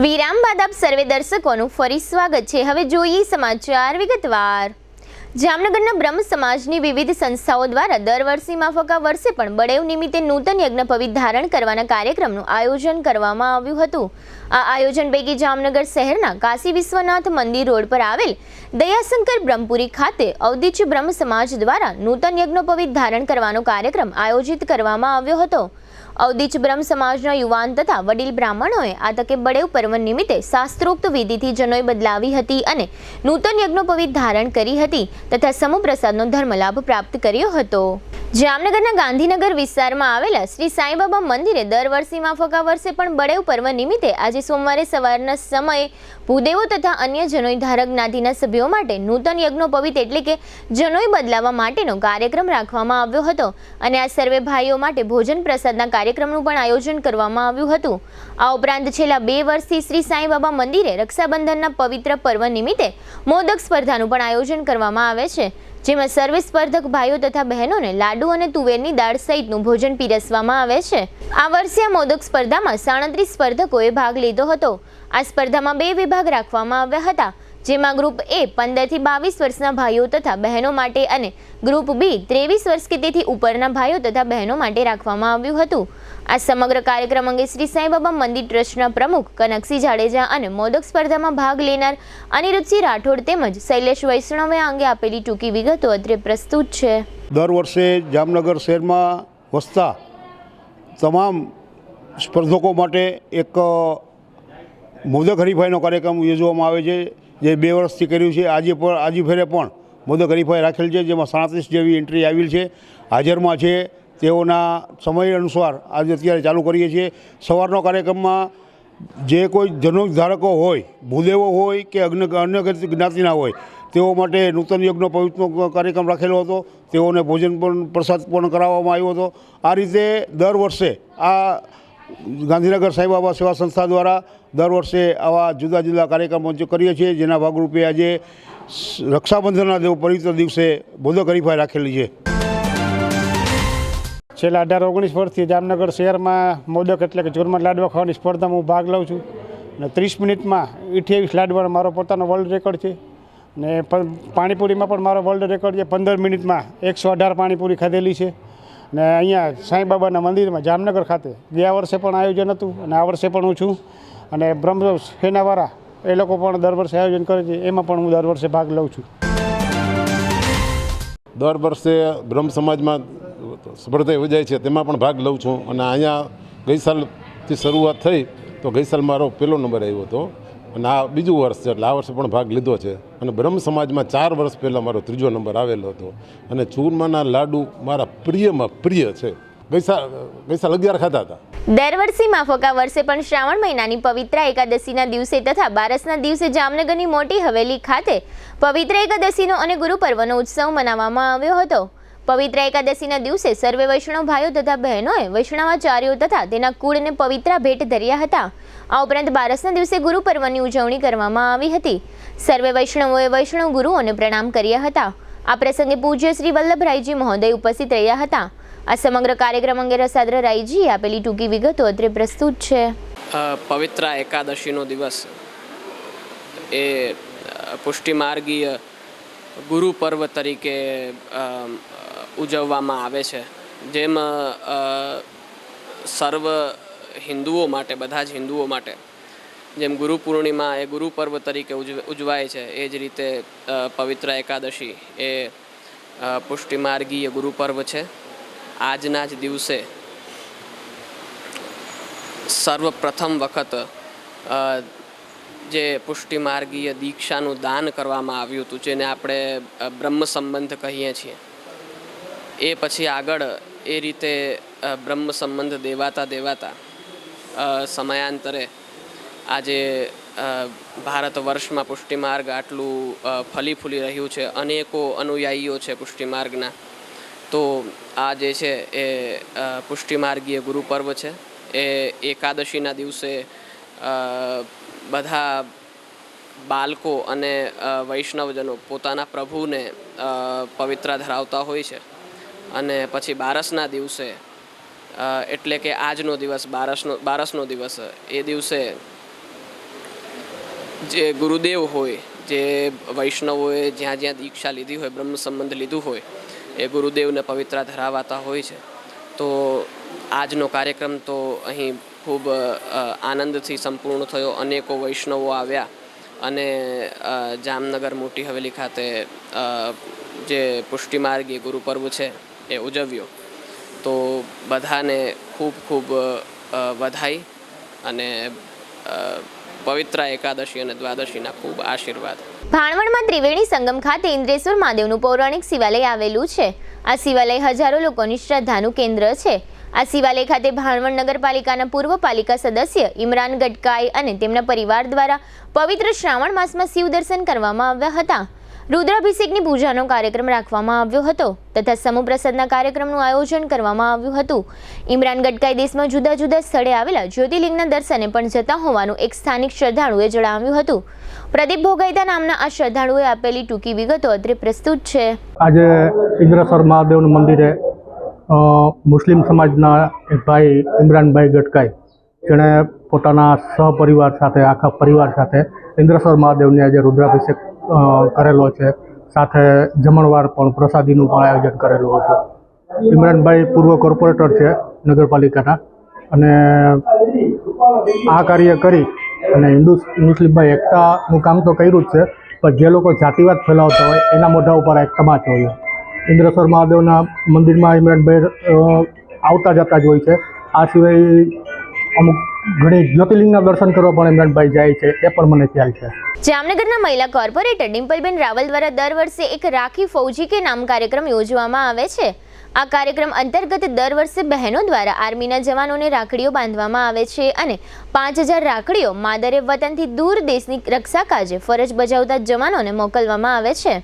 વિરામ બાદ આપ સર્વે દર્શકોનું ફરી સ્વાગત છે. હવે જોઈએ સમાચાર વિગતવાર. જામનગરના બ્રહ્મ સમાજની વિવિધ સંસ્થાઓ દ્વારા દર વર્ષે માફક આ વર્ષે પણ બળેવ નિમિત્તે નૂતન યજ્ઞ પવિત્ર ધારણ કરવાના કાર્યક્રમનું આયોજન કરવામાં આવ્યું હતું. આ આયોજન પૈકી જામનગર શહેરના કાશી વિશ્વનાથ મંદિર રોડ પર આવેલ દયાશંકર બ્રહ્મપુરી ખાતે અવધિચ બ્રહ્મ સમાજ દ્વારા નૂતન યજ્ઞ પવિત્ર ધારણ કરવાનો કાર્યક્રમ આયોજિત કરવામાં આવ્યો હતો. અવધિચ બ્રહ્મ સમાજના યુવાન તથા વડીલ બ્રાહ્મણોએ આ તકે બળેવ પર્વ નિમિત્તે શાસ્ત્રોક્ત વિધિથી જનોઈ બદલાવી હતી અને નૂતન યજ્ઞોપવિત ધારણ કરી હતી તથા સમૂહ પ્રસાદનો ધર્મલાભ પ્રાપ્ત કર્યો હતો. જામનગરના ગાંધીનગર વિસ્તારમાં આવેલા શ્રી સાંઈબાબા મંદિરે દર વર્ષે માફક આ વર્ષે પણ બળેવ પર્વ નિમિત્તે આજે સોમવારે સવારના સમયે ભૂદેવો તથા અન્ય જનોઈ ધારક જ્ઞાતિના સભ્યો માટે નૂતન યજ્ઞોપવિત એટલે કે જનોઈ બદલાવવા માટેનો કાર્યક્રમ રાખવામાં આવ્યો હતો અને આ સર્વે ભાઈઓ માટે ભોજન પ્રસાદના કાર્યક્રમનું પણ આયોજન કરવામાં આવ્યું હતું. આ ઉપરાંત છેલ્લા 2 વર્ષથી શ્રી સાંઈબાબા મંદિરે રક્ષાબંધનના પવિત્ર પર્વ નિમિત્તે મોદક સ્પર્ધાનું પણ આયોજન કરવામાં આવે છે, જેમાં સર્વે સ્પર્ધક ભાઈઓ તથા બહેનોને લાડુ અને તુવેરની દાળ સહિતનું ભોજન પીરસવામાં આવે છે. આ વર્ષે આ મોદક સ્પર્ધામાં 37 સ્પર્ધકોએ ભાગ લીધો હતો. આ સ્પર્ધામાં 2 વિભાગ રાખવામાં આવ્યા હતા, જેમાં ગ્રુપ A 15 થી 22 વર્ષના ભાઈઓ તથા બહેનો માટે અને ગ્રુપ B 23 વર્ષ કે તેથી ઉપરના ભાઈઓ તથા બહેનો માટે રાખવામાં આવ્યું હતું. આ સમગ્ર કાર્યક્રમ અંગે શ્રી સાંઈબાબા મંદિર ટ્રસ્ટના પ્રમુખ કનકસિંહ જાડેજા અને મોદક સ્પર્ધામાં ભાગ લેનાર અનિરુદ્ધસિંહ રાઠોડ તેમજ શૈલેષ વૈષ્ણવે આ અંગે આપેલી ટૂંકી વિગતો અત્રે પ્રસ્તુત છે. દર વર્ષે જામનગર શહેરમાં વસતા તમામ સ્પર્ધકો માટે એક મોદક હરીફાઈનો કાર્યક્રમ યોજવામાં આવે છે, જે 2 વર્ષથી કર્યું છે. આજે ફેરે પણ મોદક હરીફાઈ રાખેલ છે, જેમાં 37 જેવી એન્ટ્રી આવેલ છે. હાજરમાં છે તેઓના સમય અનુસાર આજે અત્યારે ચાલુ કરીએ છીએ. સવારનો કાર્યક્રમમાં જે કોઈ જનોઈ ધારકો હોય, ભૂદેવો હોય કે અન્ય જ્ઞાતિના હોય તેઓ માટે નૂતન યજ્ઞ પવિત્રનો કાર્યક્રમ રાખેલો હતો. તેઓને ભોજન પણ પ્રસાદ પણ કરાવવામાં આવ્યો હતો. આ રીતે દર વર્ષે આ ગાંધીનગર સાંઈબાબા સેવા સંસ્થા દ્વારા દર વર્ષે આવા જુદા જુદા કાર્યક્રમો કરીએ છીએ, જેના ભાગરૂપે આજે રક્ષાબંધનના પવિત્ર દિવસે મોદક હરીફાઈ રાખેલી છે. છેલ્લા 18-19 વર્ષથી જામનગર શહેરમાં મોદક એટલે કે ચૂરમા લાડવા ખાવાની સ્પર્ધામાં હું ભાગ લઉં છું અને 30 મિનિટમાં 28 લાડવાનો મારો પોતાનો વર્લ્ડ રેકોર્ડ છે. ને પાણીપુરીમાં પણ મારો વર્લ્ડ રેકોર્ડ છે. 15 મિનિટમાં 118 પાણીપુરી ખાધેલી છે. ને અહીંયા સાંઈબાબાના મંદિરમાં જામનગર ખાતે ગયા વર્ષે પણ આયોજન હતું અને આ વર્ષે પણ હું છું. અને બ્રહ્મ સેનાવાળા એ લોકો પણ દર વર્ષે આયોજન કરે છે, એમાં પણ હું દર વર્ષે ભાગ લઉં છું. દર વર્ષે બ્રહ્મ સમાજમાં સ્પર્ધા યોજાય છે, તેમાં પણ ભાગ લઉં છું. અને અહીંયા ગઈ સાલથી શરૂઆત થઈ તો ગઈ સાલ મારો 1લો નંબર આવ્યો હતો અને આ બીજું વર્ષ છે, એટલે આ વર્ષે પણ ભાગ લીધો છે. અને બ્રહ્મ સમાજમાં 4 વર્ષ પહેલાં મારો 3જો નંબર આવેલો હતો. અને ચૂરમાના લાડુ મારા પ્રિયમાં પ્રિય છે. ગઈ સાલ 11 ખાધા હતા. દર વર્ષે માફક આ વર્ષે પણ શ્રાવણ મહિનાની પવિત્ર એકાદશીના દિવસે તથા બારસના દિવસે જામનગરની મોટી હવેલી ખાતે પવિત્ર એકાદશીનો અને ગુરુ પર્વનો ઉત્સવ મનાવવામાં આવ્યો હતો. પવિત્ર એકાદશીના દિવસે સર્વે વૈષ્ણવ ભાઈઓ તથા બહેનોએ વૈષ્ણવાચાર્યો તથા તેના કુળને પવિત્ર ભેટ ધર્યા હતા. આ ઉપરાંત બારસના દિવસે ગુરુ પર્વની ઉજવણી કરવામાં આવી હતી. સર્વે વૈષ્ણવોએ વૈષ્ણવ ગુરુઓને પ્રણામ કર્યા હતા. આ પ્રસંગે પૂજ્ય શ્રી વલ્લભરાયજી મહોદય ઉપસ્થિત રહ્યા હતા. આ સમગ્ર કાર્યક્રમ અંગે રસાદ્ર રાયજીએ આપેલી ટૂંકી વિગતો અત્રે પ્રસ્તુત છે. પવિત્ર એકાદશીનો દિવસ એ પુષ્ટિમાર્ગીય ગુરુ પર્વ તરીકે ઉજવવામાં આવે છે. જેમ સર્વ હિન્દુઓ માટે, બધા જ હિન્દુઓ માટે જેમ ગુરુ પૂર્ણિમા એ ગુરુ પર્વ તરીકે ઉજવાય છે, એ જ રીતે પવિત્ર એકાદશી એ પુષ્ટિમાર્ગીય ગુરુ પર્વ છે. આજના જ દિવસે સર્વપ્રથમ વખત જે પુષ્ટિમાર્ગીય દીક્ષાનું દાન કરવામાં આવ્યું હતું, જેને આપણે બ્રહ્મ સંબંધ કહીએ છીએ, એ પછી આગળ એ રીતે બ્રહ્મ સંબંધ દેવાતા સમયાંતરે આજે ભારત વર્ષમાં પુષ્ટિમાર્ગ આટલું ફલી ફૂલી રહ્યું છે, અનેકો અનુયાયીઓ છે પુષ્ટિમાર્ગના. તો આ જે છે એ પુષ્ટિમાર્ગીય ગુરુ પર્વ છે. એ એકાદશીના દિવસે બધા બાળકો અને વૈષ્ણવજનો પોતાના પ્રભુને પવિત્ર ધરાવતા હોય છે. અને પછી બારસના દિવસે એટલે કે આજનો દિવસ બારસનો દિવસ, એ દિવસે જે ગુરુદેવ હોય, જે વૈષ્ણવોએ જ્યાં જ્યાં દીક્ષા લીધી હોય, બ્રહ્મ સંબંધ લીધું હોય, એ ગુરુદેવને પવિત્ર ધરાવાતા હોય છે. તો આજનો કાર્યક્રમ તો અહીં ખૂબ આનંદથી સંપૂર્ણ થયો. અનેકો વૈષ્ણવો આવ્યા અને જામનગર મોટી હવેલી ખાતે જે પુષ્ટિમાર્ગી ગુરુ પર્વ છે એ ઉજવ્યો. તો બધાને ખૂબ ખૂબ વધાઈ અને પવિત્ર એકાદશી અને દ્વાદશીના ખૂબ આશીર્વાદ. ભાણવડમાં ત્રિવેણી સંગમ ખાતે ઇન્દ્રેશ્વર મહાદેવનું પૌરાણિક શિવાલય આવેલું છે. આ શિવાલય હજારો લોકોની શ્રદ્ધાનું કેન્દ્ર છે. આ શિવાલય ખાતે ભાણવડ નગરપાલિકાના પૂર્વ પાલિકા સદસ્ય ઇમરાન ગટકાઈ અને તેમના પરિવાર દ્વારા પવિત્ર શ્રાવણ માસમાં શિવ દર્શન કરવામાં આવ્યા હતા. રુદ્રાભિષેકની પૂજાનો કાર્યક્રમ રાખવામાં આવ્યો હતો તથા સમૂહ પ્રસાદના કાર્યક્રમનું આયોજન કરવામાં આવ્યું હતું. ઇમરાન ગટકાઈ દેશમાં જુદા જુદા સ્થળે આવેલા જ્યોતિર્લિંગના દર્શને પણ જતા હોવાનું એક સ્થાનિક શ્રદ્ધાળુએ જણાવ્યું હતું. પ્રદીપ ભોગાઈતા નામના આ શ્રદ્ધાળુએ આપેલી ટૂંકી વિગતો અત્રે પ્રસ્તુત છે. આજે ઇન્દ્રેશ્વર મહાદેવનું મંદિરે મુસ્લિમ સમાજના એક ભાઈ ઇમરાનભાઈ ગટકાઈ, જેણે પોતાના સહપરિવાર સાથે, આખા પરિવાર સાથે ઇન્દ્રેશ્વર મહાદેવની આજે રુદ્રાભિષેક કરેલો છે. સાથે જમણવાર પણ પ્રસાદીનું પણ આયોજન કરેલું હતું. ઇમરાનભાઈ પૂર્વ કોર્પોરેટર છે નગરપાલિકાના, અને આ કાર્ય કરી અને હિન્દુ મુસ્લિમભાઈ એકતાનું કામ તો કર્યું જ છે, પણ જે લોકો જાતિવાદ ફેલાવતા હોય એના મોઢા ઉપર એક તમાચો હોય. ઇન્દ્રેશ્વર મહાદેવના મંદિરમાં ઇમરાનભાઈ આવતા જતા જ હોય છે. આ સિવાય અમુક ઘણી જ્યોતિર્લિંગના દર્શન કરવા પણ ઇમરાનભાઈ જાય છે, એ પણ મને ખ્યાલ છે. જામનગરના મહિલા કોર્પોરેટર ડિમ્પલબેન રાવલ દ્વારા દર વર્ષે એક રાખી ફૌજી કે નામ કાર્યક્રમ યોજવામાં આવે છે. આ કાર્યક્રમ અંતર્ગત દર વર્ષે બહેનો દ્વારા આર્મીના જવાનોને રાખડીઓ બાંધવામાં આવે છે અને 5000 રાખડીઓ માદરે વતનથી દૂર દેશની રક્ષા કાજે ફરજ બજાવતા જવાનોને મોકલવામાં આવે છે.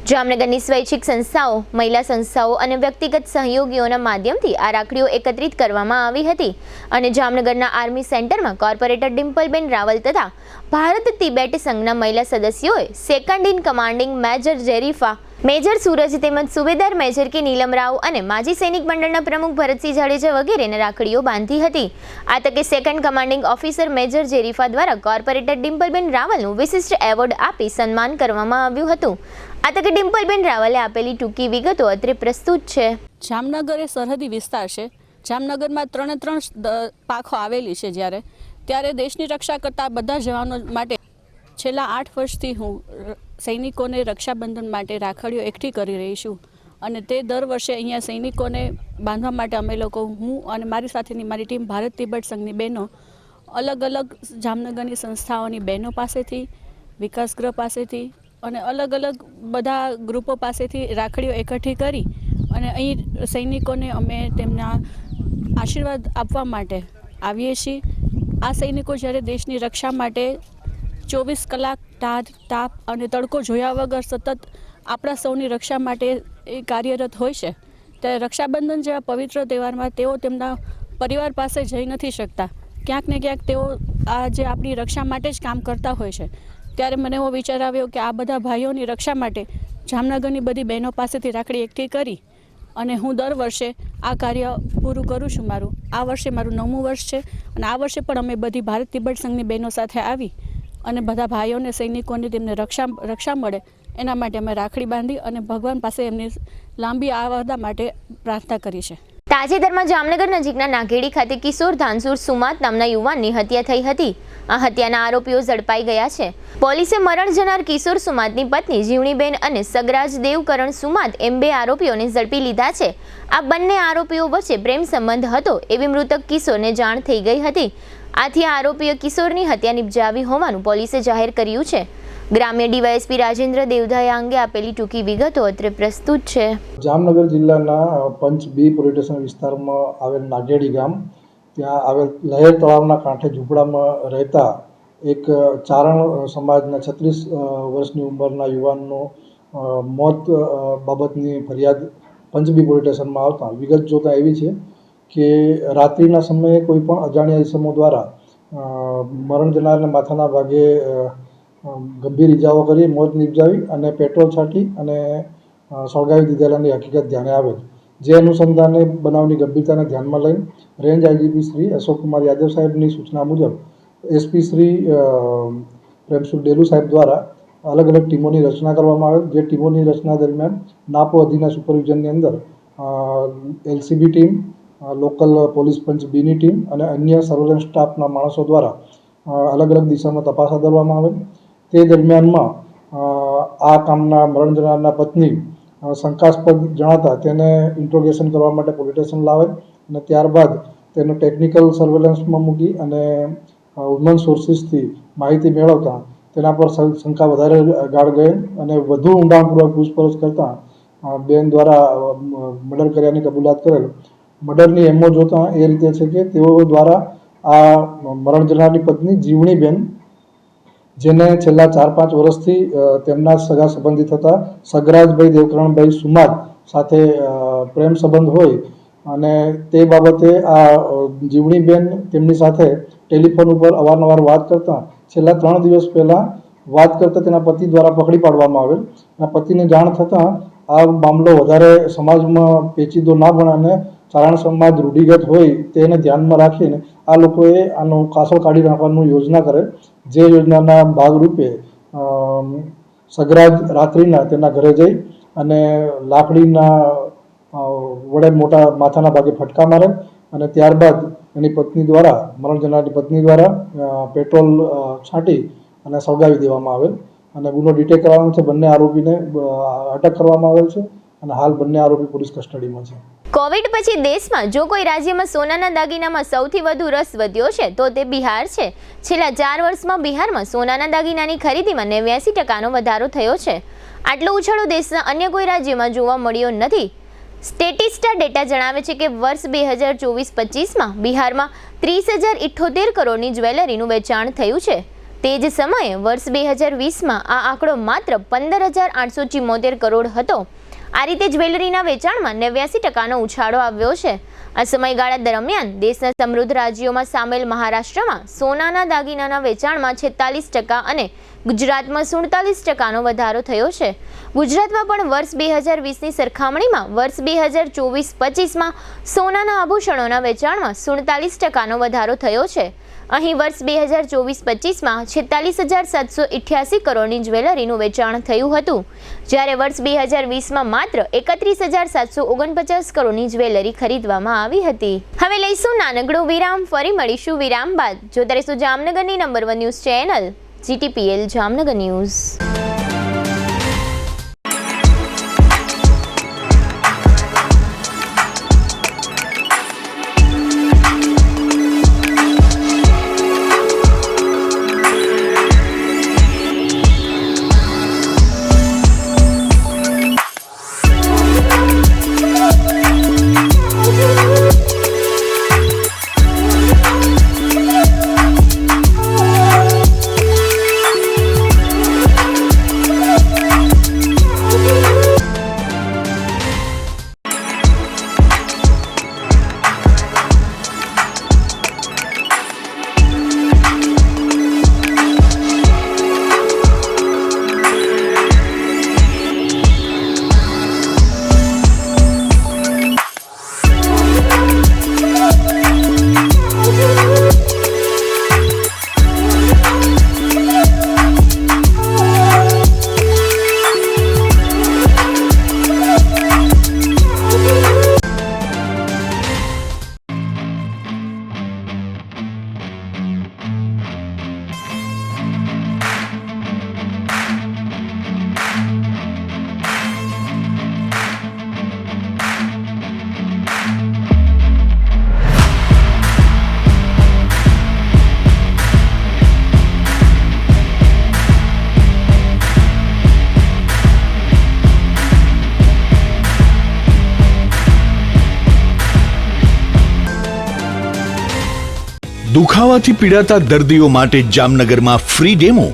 જામનગરની સ્વૈચ્છિક સંસ્થાઓ, મહિલા સંસ્થાઓ અને વ્યક્તિગત સહયોગીઓના માધ્યમથી આ રાખડીઓ એકત્રિત કરવામાં આવી હતી અને જામનગરના આર્મી સેન્ટરમાં કોર્પોરેટર ડિમ્પલબેન રાવલ તથા ભારત તિબેટ સંઘના મહિલા સદસ્યોએ second in commanding major Jerifa, major Suraj તેમજ સુબેદાર મેજર કે નીલમ રાવ અને માજી સૈનિક મંડળના પ્રમુખ ભરતસિંહ જાડેજા વગેરેને રાખડીઓ બાંધી હતી. આ તકે સેકન્ડ કમાન્ડિંગ ઓફિસર મેજર જેરીફા દ્વારા કોર્પોરેટર ડિમ્પલબેન રાવલનું વિશિષ્ટ એવોર્ડ આપી સન્માન કરવામાં આવ્યું હતું. આ તકે ડિમ્પલબેન રાવલે આપેલી ટૂંકી વિગતો અત્રે પ્રસ્તુત છે. જામનગર એ સરહદી વિસ્તાર છે. જામનગરમાં 3 પાખો આવેલી છે. ત્યારે દેશની રક્ષા કરતા બધા જવાનો માટે છેલ્લા 8 વર્ષથી હું સૈનિકોને રક્ષાબંધન માટે રાખડીઓ એકઠી કરી રહી છું અને તે દર વર્ષે અહીંયા સૈનિકોને બાંધવા માટે અમે લોકો, હું અને મારી સાથેની મારી ટીમ ભારત તિબેટ સંઘની બહેનો અલગ અલગ જામનગરની સંસ્થાઓની બહેનો પાસેથી, વિકાસ ગૃહ પાસેથી અને અલગ અલગ બધા ગ્રુપો પાસેથી રાખડીઓ એકઠી કરી અને અહીં સૈનિકોને અમે તેમના આશીર્વાદ આપવા માટે આવીએ છીએ. આ સૈનિકો જ્યારે દેશની રક્ષા માટે 24 કલાક તાપ અને તડકો જોયા વગર સતત આપણા સૌની રક્ષા માટે એ કાર્યરત હોય છે, ત્યારે રક્ષાબંધન જેવા પવિત્ર તહેવારમાં તેઓ તેમના પરિવાર પાસે જઈ નથી શકતા. ક્યાંક ને ક્યાંક તેઓ આ જે આપણી રક્ષા માટે જ કામ કરતા હોય છે. ત્યારે મને એવો વિચાર આવ્યો કે આ બધા ભાઈઓની રક્ષા માટે જામનગરની બધી બહેનો પાસેથી રાખડી એકઠી કરી અને હું દર વર્ષે આ કાર્ય પૂરું કરું છું. આ વર્ષે મારું 9મું વર્ષ છે અને આ વર્ષે પણ અમે બધી ભારત તિબેટ સંઘની બહેનો સાથે આવી અને બધા ભાઈઓને, સૈનિકોને તેમને રક્ષા મળે એના માટે અમે રાખડી બાંધી અને ભગવાન પાસે એમની લાંબી આવરદા માટે પ્રાર્થના કરી છે. તાજેતરમાં જામનગર નજીકના નાઘેડી ખાતે કિશોર ધાનસુર સુમાત નામના યુવાનની હત્યા થઈ હતી. આ હત્યાના આરોપીઓ ઝડપાઈ ગયા છે. પોલીસે મરણ જનાર કિશોર સુમાતની પત્ની જીવણીબેન અને સગરાજ દેવકરણ સુમાત એમ 2 આરોપીઓને ઝડપી લીધા છે. આ બંને આરોપીઓ વચ્ચે પ્રેમ સંબંધ હતો એવી મૃતક કિશોરને જાણ થઈ ગઈ હતી. આથી આરોપીઓ કિશોરની હત્યા નિપજાવી હોવાનું પોલીસે જાહેર કર્યું છે. ગ્રામ્ય ડીવાયએસપી રાજેન્દ્ર દેવધાએ અંગે આપેલી ટૂંકી વિગતો અત્રે પ્રસ્તુત છે. જામનગર જિલ્લાના પંચ બી પોલીસ સ્ટેશન વિસ્તારમાં આવેલ નાગેડી ગામ, ત્યાં આવેલ લહેર તળાવના કાંઠે ઝૂંપડામાં રહેતા એક ચારણ સમાજના 36 વર્ષની ઉંમરના યુવાનનું મોત બાબતની ફરિયાદ પંચ બી પોલીસ સ્ટેશનમાં આવતા વિગત જોતા એવી છે કે રાત્રિના સમયે કોઈ પણ અજાણ્યા ઇસમો દ્વારા મરણ જનારને માથાના ભાગે ગંભીર ઇજાઓ કરી મોત નિપજાવી અને પેટ્રોલ છાંટી અને સળગાવી દીધેલાની હકીકત ધ્યાને આવેલ. જે અનુસંધાને બનાવની ગંભીરતાને ધ્યાનમાં લઈ રેન્જ આઈજીપી શ્રી અશોક કુમાર યાદવ સાહેબની સૂચના મુજબ એસપી શ્રી પ્રેમસુખ ડેલુ સાહેબ દ્વારા અલગ અલગ ટીમોની રચના કરવામાં આવેલ. જે ટીમોની રચના દરમિયાન નાપો અધીના સુપરવિઝનની અંદર એલસીબી ટીમ, લોકલ પોલીસ પંચ બીની ટીમ અને અન્ય સર્વેલન્સ સ્ટાફના માણસો દ્વારા અલગ અલગ દિશામાં તપાસ હાથ ધરવામાં આવેલ. તે દરમિયાનમાં આ કામના મરણ જનારના પત્ની શંકાસ્પદ જણાતા તેને ઇન્ટ્રોગેશન કરવા માટે પોલીસ સ્ટેશન લાવેલ અને ત્યારબાદ તેને ટેકનિકલ સર્વેલન્સમાં મૂકી અને હ્યુમન સોર્સિસથી માહિતી મેળવતા તેના પર શંકા વધારે ગાઢ ગયેલ અને વધુ ઊંડાણપૂર્વક પૂછપરછ કરતાં બેન દ્વારા મર્ડર કર્યાની કબૂલાત કરેલ. મર્ડરની એમો જોતા એ રીતે છે કે તેઓ દ્વારા આ મરણ જનારની પત્ની જીવણીબેન, જેને છેલ્લા 4-5 વર્ષથી તેમના સગા સંબંધિત હતા સગરાજભાઈ દેવકરણભાઈ સુમાત સાથે પ્રેમ સંબંધ હોય અને તે બાબતે આ જીવણીબેન તેમની સાથે ટેલિફોન ઉપર અવારનવાર વાત કરતા છેલ્લા 3 દિવસ પહેલાં વાત કરતા તેના પતિ દ્વારા પકડી પાડવામાં આવેલ. અને પતિને જાણ થતાં આ મામલો વધારે સમાજમાં પેચીદો ના બને અને ચારણ સમાજ રૂઢિગત હોય તેને ધ્યાનમાં રાખીને આ લોકોએ આનો કાસો કાઢી નાખવાની યોજના કરે. જે યોજનાના ભાગરૂપે સગરાજ રાત્રિના તેના ઘરે જઈ અને લાકડીના વડે મોટા માથાના ભાગે ફટકા મારે અને ત્યારબાદ એની પત્ની દ્વારા મરણ જનારની પત્ની દ્વારા પેટ્રોલ છાંટી અને સળગાવી દેવામાં આવેલ અને ગુનો ડિટેક્ટ કરવામાં છે. બંને આરોપીને અટક કરવામાં આવેલ છે અને હાલ બંને આરોપી પોલીસ કસ્ટડીમાં છે. કોવિડ પછી દેશમાં જો કોઈ રાજ્યમાં સોનાના દાગીનામાં સૌથી વધુ રસ વધ્યો છે તો તે બિહાર છે. છેલ્લા 4 વર્ષમાં બિહારમાં સોનાના દાગીનાની ખરીદીમાં 89% વધારો થયો છે. આટલો ઉછાળો દેશના અન્ય કોઈ રાજ્યમાં જોવા મળ્યો નથી. સ્ટેટિસ્ટા ડેટા જણાવે છે કે વર્ષ 2024-25માં બિહારમાં 30,078 કરોડની જ્વેલરીનું વેચાણ થયું છે. તે જ સમયે વર્ષ 2020માં આ આંકડો માત્ર 15,874 કરોડ હતો. આ રીતે જ્વેલરીના વેચાણમાં 89% ઉછાળો આવ્યો છે. આ સમયગાળા દરમિયાન દેશના સમૃદ્ધ રાજ્યોમાં સામેલ મહારાષ્ટ્રમાં સોનાના દાગીનાના વેચાણમાં 46% અને ગુજરાતમાં 47% વધારો થયો છે. ગુજરાતમાં પણ વર્ષ 2020ની સરખામણીમાં વર્ષ 2024-25માં સોનાના આભૂષણોના વેચાણમાં 47% વધારો થયો છે. અહીં વર્ષ 2024-25માં 46,788 કરોડની જ્વેલરીનું વેચાણ થયું હતું, જ્યારે વર્ષ 2020માં માત્ર 31,749 કરોડની જ્વેલરી ખરીદવામાં આવી હતી. હવે લઈશું નાનકડો વિરામ, ફરી મળીશું વિરામ બાદ. જોતા રહીશું જામનગરની number 1 news channel GTPL Jamnagar news. દુખાવાથી પીડાતા દર્દીઓ માટે જામનગરમાં free demo.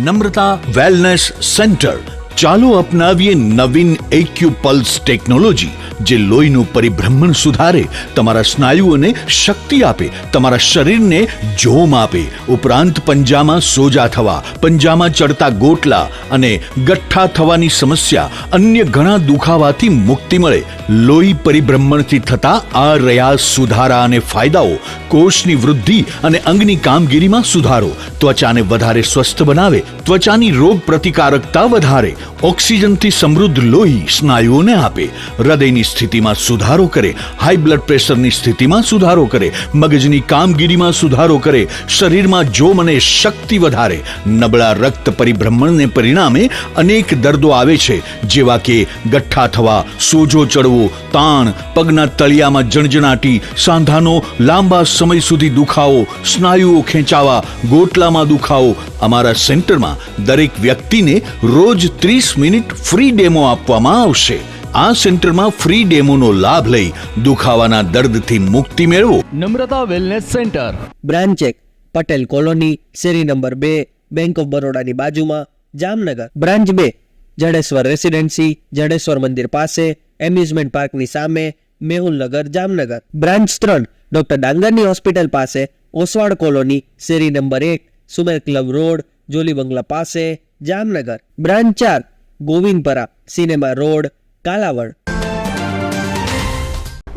Namrata wellness centre. ચાલો અપનાવીએ નવીન એક્યુપલ્સ ટેકનોલોજી, જે લોહીનું પરિભ્રમણ સુધારે, તમારા સ્નાયુઓને શક્તિ આપે, તમારા શરીરને જોમ આપે. ઉપરાંત પંજામાં સોજા થવા, પંજામાં ચડતા ગોટલા અને ગઠ્ઠા થવાની સમસ્યા, અન્ય ઘણા દુખાવાથી મુક્તિ મળે. લોહી પરિભ્રમણથી થતા આ રહ્યા સુધારા અને ફાયદાઓ. કોષની વૃદ્ધિ અને અંગની કામગીરીમાં સુધારો, ત્વચાને વધારે સ્વસ્થ બનાવે, ત્વચાની રોગ પ્રતિકારકતા વધારે, ઓક્સિજનથી સમૃદ્ધ લોહી સ્નાયુઓને આપે, હૃદયની સ્થિતિમાં સુધારો કરે, હાઈ બ્લડ પ્રેશરની સ્થિતિમાં સુધારો કરે, મગજની કામગીરીમાં સુધારો કરે, શરીરમાં જોમ અને શક્તિ વધારે. નબળા રક્ત પરિભ્રમણને પરિણામે અનેક દર્દો આવે છે, જેવા કે ગઠ્ઠા થવા, સોજો ચડવો, તાણ, પગના તળિયામાં જણજણાટી, સાંધાનો લાંબા સમય સુધી દુખાવો, સ્નાયુઓ ખેંચાવા, ગોટલામાં દુખાવો. અમારા સેન્ટરમાં દરેક વ્યક્તિને રોજ 30 મિનિટ ફ્રી ડેમો આપવામાં આવશે. આ સેન્ટરમાં ફ્રી ડેમોનો લાભ લઈ દુખાવાના દર્દથી મુક્તિ મેળવો. Namrata wellness centre, branch 1 Patel colony, શેરી નંબર 2, બેંક ઓફ બરોડાની બાજુમાં, જામનગર. બ્રાન્ચ 2 જડેશ્વર રેસિડેન્સી, જડેશ્વર મંદિર પાસે, એમ્યુઝમેન્ટ પાર્કની સામે, મેહુલનગર, જામનગર. બ્રાન્ચ 3 ડોક્ટર ડાંગરની હોસ્પિટલ પાસે, ઓસવાડ કોલોની, શેરી number 1, Sumer club road, Jolly બંગલા પાસે, Jamnagar. Branch 4 Govindpara, cinema road, Kalavad.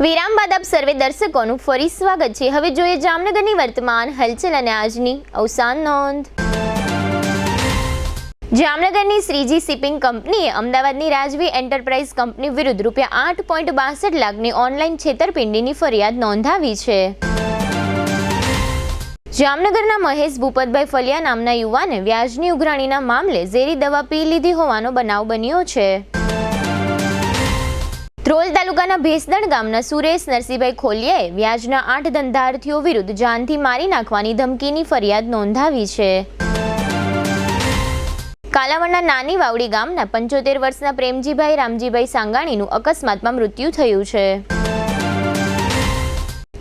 વિરામ બાદ આપ સર્વે દર્શકોનું ફરી સ્વાગત છે. હવે જોઈએ જામનગરની વર્તમાન હલચલ અને આજની અવસાન નોંધ. જામનગરની શ્રીજી શિપિંગ કંપનીએ અમદાવાદની રાજવી એન્ટરપ્રાઇઝ કંપની વિરુદ્ધ ₹8.62 લાખની ઓનલાઈન છેતરપિંડીની ફરિયાદ નોંધાવી છે. જામનગરના મહેશ ભૂપતભાઈ ફલિયા નામના યુવાને વ્યાજની ઉઘરાણીના મામલે ઝેરી દવા પી લીધી હોવાનો બનાવ બન્યો છે. ધ્રોલ તાલુકાના ભેસદણ ગામના સુરેશ નરસિંહભાઈ ખોલિયાએ વ્યાજના 8 ધંધાર્થીઓ વિરુદ્ધ જાનથી મારી નાખવાની ધમકીની ફરિયાદ નોંધાવી છે. કાલાવડના નાની વાવડી ગામના 75 વર્ષના પ્રેમજીભાઈ રામજીભાઈ સાંગાણીનું અકસ્માતમાં મૃત્યુ થયું છે.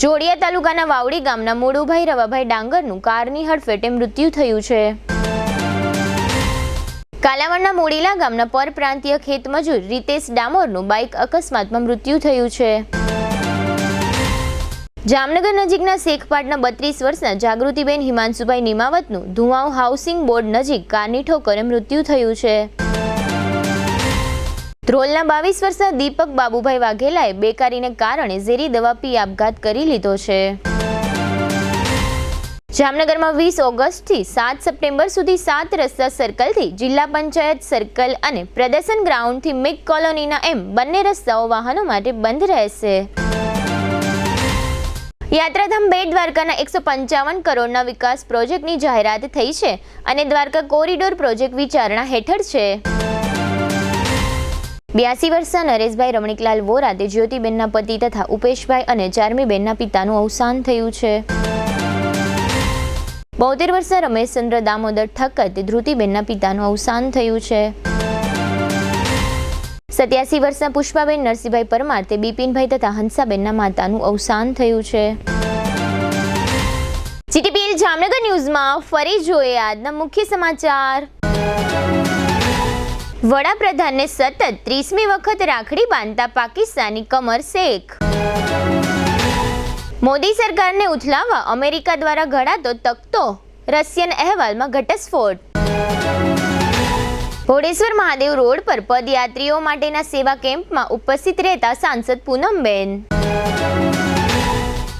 જોડિયા તાલુકાના વાવડી ગામના મોડુભાઈ રવાભાઈ ડાંગરનું કારની હડફેટે મૃત્યુ થયું છે. કાલાવડના મોડીલા ગામના પરપ્રાંતીય ખેતમજૂર રીતેશ ડામોરનું બાઇક અકસ્માતમાં મૃત્યુ થયું છે. જામનગર નજીકના શેખપાટના 32 વર્ષના જાગૃતિબેન હિમાંશુભાઈ નિમાવતનું ધુવાવ હાઉસિંગ બોર્ડ નજીક કારની ઠોકરે મૃત્યુ થયું છે. ધ્રોલના 22 વર્ષના દીપક બાબુભાઈ વાઘેલાએ બેકારીને કારણે ઝેરી દવા પી આપઘાત કરી લીધો છે. જામનગરમાં 20 ઓગસ્ટથી 7 સપ્ટેમ્બર સુધી 7 રસ્તા સર્કલથી જિલ્લા પંચાયત સર્કલ અને પ્રદર્શન ગ્રાઉન્ડથી મિગ કોલોનીના એમ બંને રસ્તાઓ વાહનો માટે બંધ રહેશે. યાત્રાધામ બેટ દ્વારકાના 155 કરોડના વિકાસ પ્રોજેક્ટની જાહેરાત થઈ છે અને દ્વારકા કોરિડોર પ્રોજેક્ટ વિચારણા હેઠળ છે. 82 વર્ષના નરેશભાઈ રમણીકલાલ વોરા તે જ્યોતિબેનના પતિ તથા ઉપેશભાઈ અને ચારમીબેનના પિતાનું અવસાન થયું છે. 72 વર્ષના રમેશચંદ્ર દામોદર ઠક્કર તે ધ્રુતિબેનના પિતાનું અવસાન થયું છે. 87 વર્ષના પુષ્પાબેન નરસિંહભાઈ પરમાર તે બિપિનભાઈ તથા હંસાબેનના માતાનું અવસાન થયું છે. જીટીપીએલ જામનગર ન્યૂઝમાં ફરી જોઈએ આજના મુખ્ય સમાચાર. વડાપ્રધાનને સતત 30મી વખત રાખડી બાંધતા પાકિસ્તાની કમર શેખ. મોદી સરકારને ઉથલાવવા અમેરિકા દ્વારા ઘડાતો તખતો, રશિયન અહેવાલમાં ઘટસ્ફોટ. ભોળેશ્વર મહાદેવ રોડ પર પદયાત્રીઓ માટેના સેવા કેમ્પમાં ઉપસ્થિત રહેતા સાંસદ પૂનમબેન.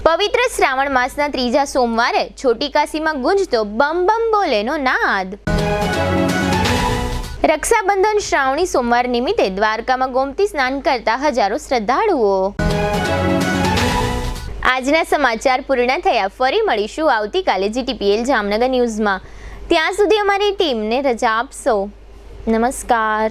પવિત્ર શ્રાવણ માસના 3જા સોમવારે છોટી કાશીમાં ગુંજતો બમ બમ બોલેનો નાદ. રક્ષાબંધન શ્રાવણી સોમવાર નિમિત્તે દ્વારકામાં ગોમતી સ્નાન કરતા હજારો શ્રદ્ધાળુઓ. આજના સમાચાર પૂર્ણ થયા. ફરી મળીશું આવતીકાલે જીટીપીએલ જામનગર ન્યૂઝમાં. ત્યાં સુધી અમારી ટીમને રજા આપશો. નમસ્કાર.